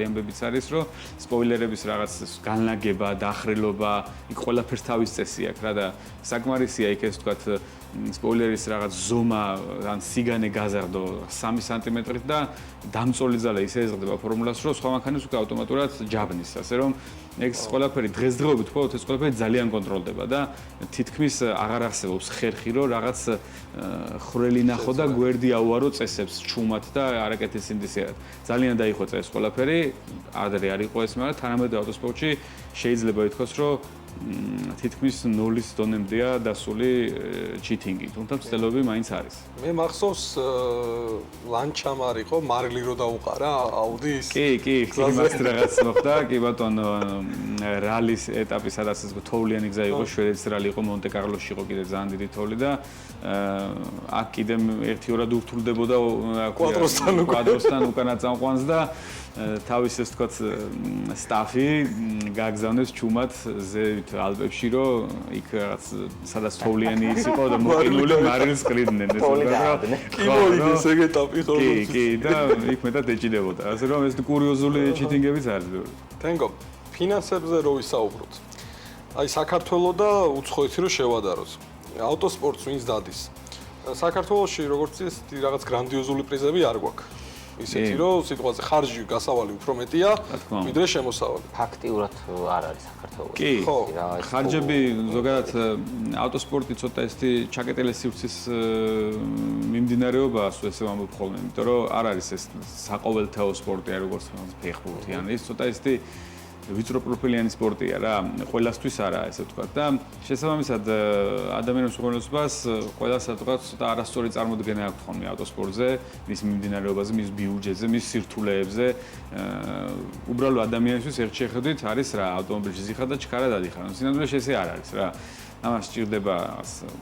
ამბებიც არის, რომ სპოილერების რაღაც განლაგება, დახრილობა, იქ ყველაფერს თავის წესი აქვს რა და საკმარისია იქ ეს ვთქვათ, სპოილერის რაღაც ზომა ან სიგანე გაზარდო 3 სანტიმეტრით და დამწოლი ძალა ისე ეზღდება ფორმულას, რომ სხვა მანქანებს უკვე ავტომატურად ჯაბნის, ასე რომ ეს ყველაფერი დღესდღეობით მხოლოდ ეს ყველაფერი ძალიან კონტროლდება და თითქმის აღარ არსებობს ხერხი, რომ რაღაც ხრელი ნახო და გვერდი აუარო წესებს ჩუმად და არაკეთეს ინდისიერად. ძალიან დაიხვეწა ეს ყველაფერი, ადრე არ იყო ეს, მაგრამ თანამედროვე ავტოსპორტში შეიძლება ითქვას, რომ თითქმის 0-ის დონემდეა დასული ჩიტინგი, თუმცა ცდილობები მაინც არის. მე მახსოვს ლანჩამ არისო, მარილი რო დაუყარა აუდის. კი, იმას რაღაც მოხდა, კი ბატონო, რალის ეტაპი, სადაც თოვლიანი გზა იყო, შვედეთის რალი იყო, მონტე-კარლოში იყო კიდე ძალიან დიდი თოვლი და აქ კიდე ერთი-ორად ურთულდებოდა კვადროსთან უკანა წამყვანს და თავის ეს თქვათ სტაფი გაგზავნეს ჩუმად ზევით ალპებში, რომ იქ რაღაც სადაც თოვლიანი ის იყო და მოყინული მარილს ყრიდნენ ეს რა. კიბოიდეს ეგ ეტაპი ხო? კი, და იქ მეტად ეჭიდებოდა. ასე რომ ეს კურიოზული ჩიტინგებიც არის ბევრი. თენგო, ფინანსებზე რო ვისაუბროთ. აი საქართველო და უცხოეთი რო შევადაროთ. ავტოსპორტს ვინც დადის. საქართველოში როგორც ის რაღაც გრანდიოზული პრიზები არ გვაქვს. ისეთი რომ სიტყვაზე ხარჯი გასავალი უფრო მეტია, ვიდრე შემოსავალი. ფაქტიურად არ არის საქართველოში. კი, ხარჯები ზოგადად ავტოსპორტი ცოტა ესეთი ჩაკეტილი სივრცის მიმდინარეობაა, ასე ვამბობ ხოლმე, იმიტომ რომ არ არის ეს საყოველთაო სპორტი, როგორც ფეხბურთი, ან ის ცოტა ესეთი ვიწრო პროფილიანი სპორტია რა, ყველასთვის არაა ესე ვთქვათ და შესაბამისად ადამიანის უყურებლობას ყველას თქვათ ცოტა არასწორი წარმოდგენა აქვს ხოლმე ავტოსპორტზე, მის მიმდინარეობაზე, მის ბიუჯეტზე, მის სირთულეებზე. უბრალო ადამიანისთვის ერთ შეხედვით არის რა, ავტომობილში ზიხარ და ჩქარა დადიხარ. სინამდვილეში ესე არ არის რა. ამას სჭირდება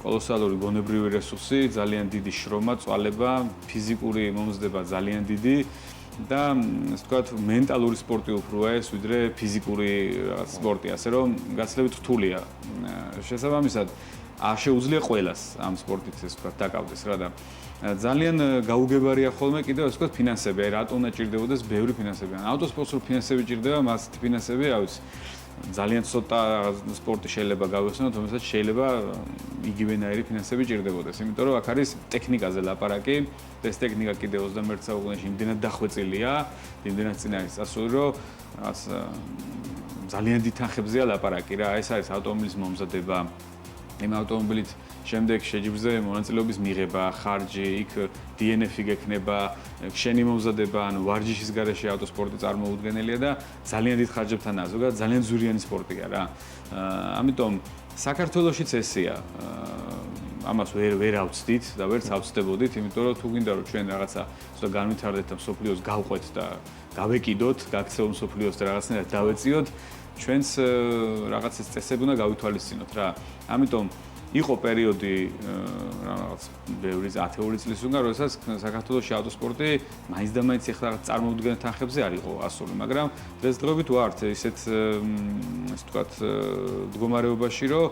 კოლოსალური გონებრივი რესურსი, ძალიან დიდი შრომა, წვალება, ფიზიკური მომზადება ძალიან დიდი. და ასე ვთქვათ, მენტალური სპორტი უფროა ეს, ვიდრე ფიზიკური რაღაც სპორტი, ასე რომ გაცილებით რთულია. შესაბამისად, შეუძლია ყველას ამ სპორტით ესე ვთქვათ დაკავდეს რა და ძალიან გაუგებარია ხოლმე კიდევ ასე ვთქვათ ფინანსები, აი რატომ უნდა ჭირდებოდეს ბევრი ფინანსები. ავტოსპორტს რო ფინანსები ჭირდება, მას ფინანსები, რა ვიცი, ძალიან ცოტა სპორტი შეიძლება გავიხსენოთ, თუმცა შეიძლება იგივენაირი ფინანსები ჭირდებოდეს, იმიტომ რომ აქ არის ტექნიკაზე ლაპარაკი. ეს ტექნიკა კიდე 21 საუკუნეში იმდენად დახვეწილია, იმდენად წინ არის წასული, რომ რაღაც ძალიან დიდ თანხებზეა ლაპარაკი რა. ეს არის ავტომობილის მომზადება, იმ ავტომობილით შემდეგ შეჯიბრზე მონაწილეობის მიღება, ხარჯი, იქ DNF-ი გექნება, შენი მომზადება, ანუ ვარჯიშის გარეშე ავტოსპორტი წარმოუდგენელია და ძალიან დიდ ხარჯებთანაა, ზოგადად ძალიან ზურიანი სპორტია რა. ამიტომ საქართველოშიც ესეა. ამას ვერ ავწდით და ვერც ავწდებოდით, იმიტომ რომ თუ გინდა რომ ჩვენ რაღაცა ცოტა განვითარდეთ და მსოფლიოს გავყვეთ და გავეკიდოთ, გაქცეულ მსოფლიოს და რაღაცნაირად დავეწიოთ, ჩვენს რაღაც ეს წესები უნდა გავითვალისწინოთ რა. ამიტომ იყო პერიოდი რაღაც ბევრი 10-ული წლის უნდა, როდესაც საქართველოში ავტოსპორტი მაინც და მაინც ეხლა რაღაც წარმოუდგენელ თანხებზე არ იყო ასული, მაგრამ დღესდღეობით ვართ ისეთ ასე ვთქვათ მდგომარეობაში, რომ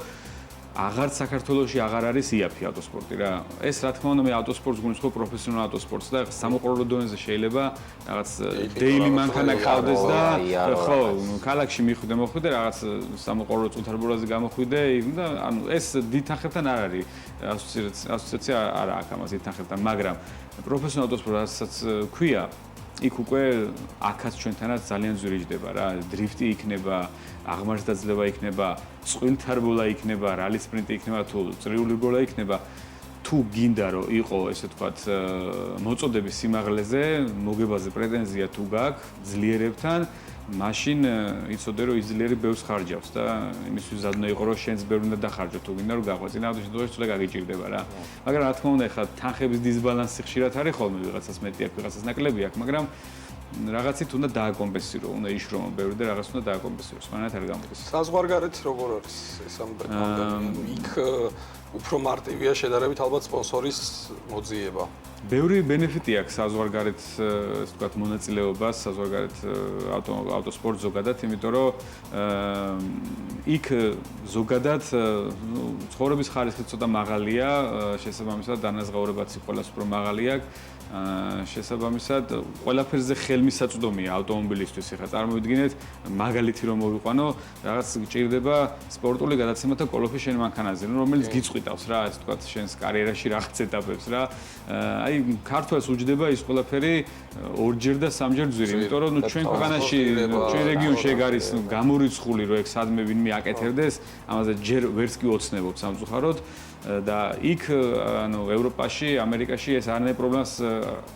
აღარც საქართველოში აღარ არის იაფი ავტოსპორტი რა. ეს რა თქმა უნდა მე ავტოსპორტს გულისხმობ პროფესიონალ ავტოსპორტს და სამოყორო დონეზე შეიძლება რაღაც დეილი მანქანა ყავდეს და ხო, ქალაქში მიხვიდე მოხვიდე რაღაც სამოყორო წუთარბურაზე გამოხვიდე და ანუ ეს დიდ თანხებთან არ არის ასოციაცია არ აქვს ამას დიდ თანხებთან, მაგრამ პროფესიონალ ავტოსპორტსაც ქვია იქ უკვე აქაც ჩვენთანაც ძალიან ზურიჯდება რა, დრიფტი იქნება, აღმართი დაძლევა იქნება, წყვილთარბოლა იქნება, რალი სპრინტი იქნება თუ წრიული გოლა იქნება. თუ გინდა რომ იყო ესე ვთქვათ მოწოდების სიმაღლეზე, მოგებაზე პრეტენზია თუ გაქვს ძლიერებთან, მაშინ იცოდე რომ იძლიერი ბევრს ხარჯავს და იმისთვის ზადნა იყო რომ შენც ბევრი უნდა დახარჯო თუ გინდა რომ გაყვეწინა ამ შემთხვევაში თუ გაგიჭირდება რა. მაგრამ რა თქმა უნდა ეხლა თანხების დისბალანსი ხშირად არის ხოლმე, ვიღაცას მეტი აქვს, ვიღაცას ნაკლები აქვს, მაგრამ რაღაცით უნდა დააკომპენსირო, უნდა იშრომო ბევრი და რაღაც უნდა დააკომპენსირო, სხვანაირად არ გამოდის. საზღვარგარეთ როგორ არის ეს ამ იქ უფრო მარტივია შედარებით ალბათ სპონსორის მოძიება. ბევრი ბენეფიტი აქვს საზღვარგარეთ, ასე ვთქვათ, მონაწილეობას, საზღვარგარეთ ავტოსპორტ ზოგადად, იმიტომ რომ იქ ზოგადად ცხოვრების ხარისხი ცოტა მაღალია, შესაბამისად დანაზღაურებაც ყველას უფრო მაღალი აქვს. შესაბამისად ყველაფერზე ხელმისაწვდომია ავტომობილისთვის. ეხლა წარმოვიდგინეთ, მაგალითი რომ მოვიყვანო, რაღაც გჭირდება სპორტული გადაცემა და კოლოფი შენ მანქანაზე, რომელიც გიწყვიტავს რა, ასე ვთქვათ, შენს კარიერაში რაღაც ეტაპებს რა. აი, ქართველს უჯდება ის ყველაფერი ორჯერ და სამჯერ ძვირი, იმიტომ რომ ჩვენ ქვეყანაში, ჩვენ რეგიონში ეგ არის გამორიცხული, რომ ეგ სადმე ვინმე აკეთებდეს, ამაზე ჯერ ვერც კი ოცნებობ სამწუხაროდ. და იქ ანუ ევროპაში, ამერიკაში ეს არანაირ პრობლემას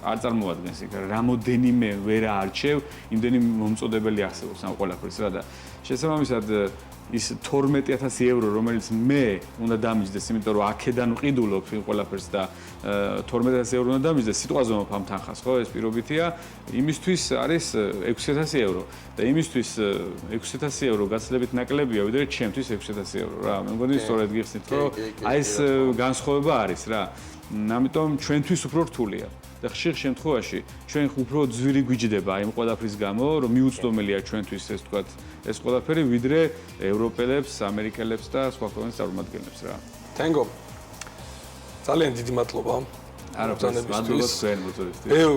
არ წარმოადგენს. იქ რამოდენიმე ვერ აარჩევ, იმდენი მომწოდებელი არსებობს ამ ყველაფერს რა და შესაბამისად ის 12000 евро, რომელიც მე უნდა დამიჯდეს, იმიტომ რომ აქედან ვყიდულობ ყველაფერს და 12000 евро უნდა დამიჯდეს, სიტყვაზე მომფ ამ თანხას, ხო? ეს პირობითია. იმისთვის არის 6000 евро და იმისთვის 6000 евро გაცილებით ნაკლებია, ვიდრე ჩემთვის 6000 евро რა. მე მგონი სწორედ გიხსნით, რომ აი ეს განსხვავება არის რა. ამიტომ ჩვენთვის უფრო რთულია. და ხშირ შემთხვევაში ჩვენ უფრო ძვირი გვიჯდება აი ამ ყველაფრის გამო, რომ მიუწვდომელია ჩვენთვის ეს თქვათ ეს ყველაფერი, ვიდრე ევროპელებს, ამერიკელებს და სხვა ქვეყნების წარმომადგენლებს რა. თენგო. ძალიან დიდი მადლობა. არა, მადლობა თქვენ მოწვევისთვის. ბევრ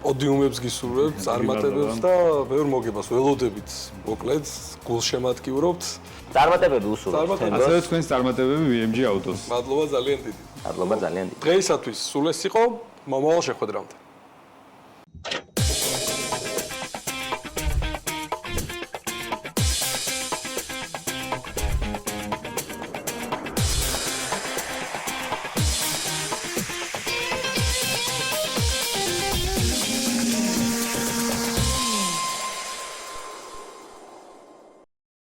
პოდიუმებს გისურვებთ, წარმატებებს და ბევრ მოგებას ველოდებით. მოკლედ, გულშემატკივრობთ. წარმატებები უსურვებთ. ასევე თქვენს წარმატებები BMG Autos. მადლობა ძალიან დიდი. მადლობა ძალიან დიდი. დღეისათვის სულ ეს იყო. მომავალ შეხვედრამდე.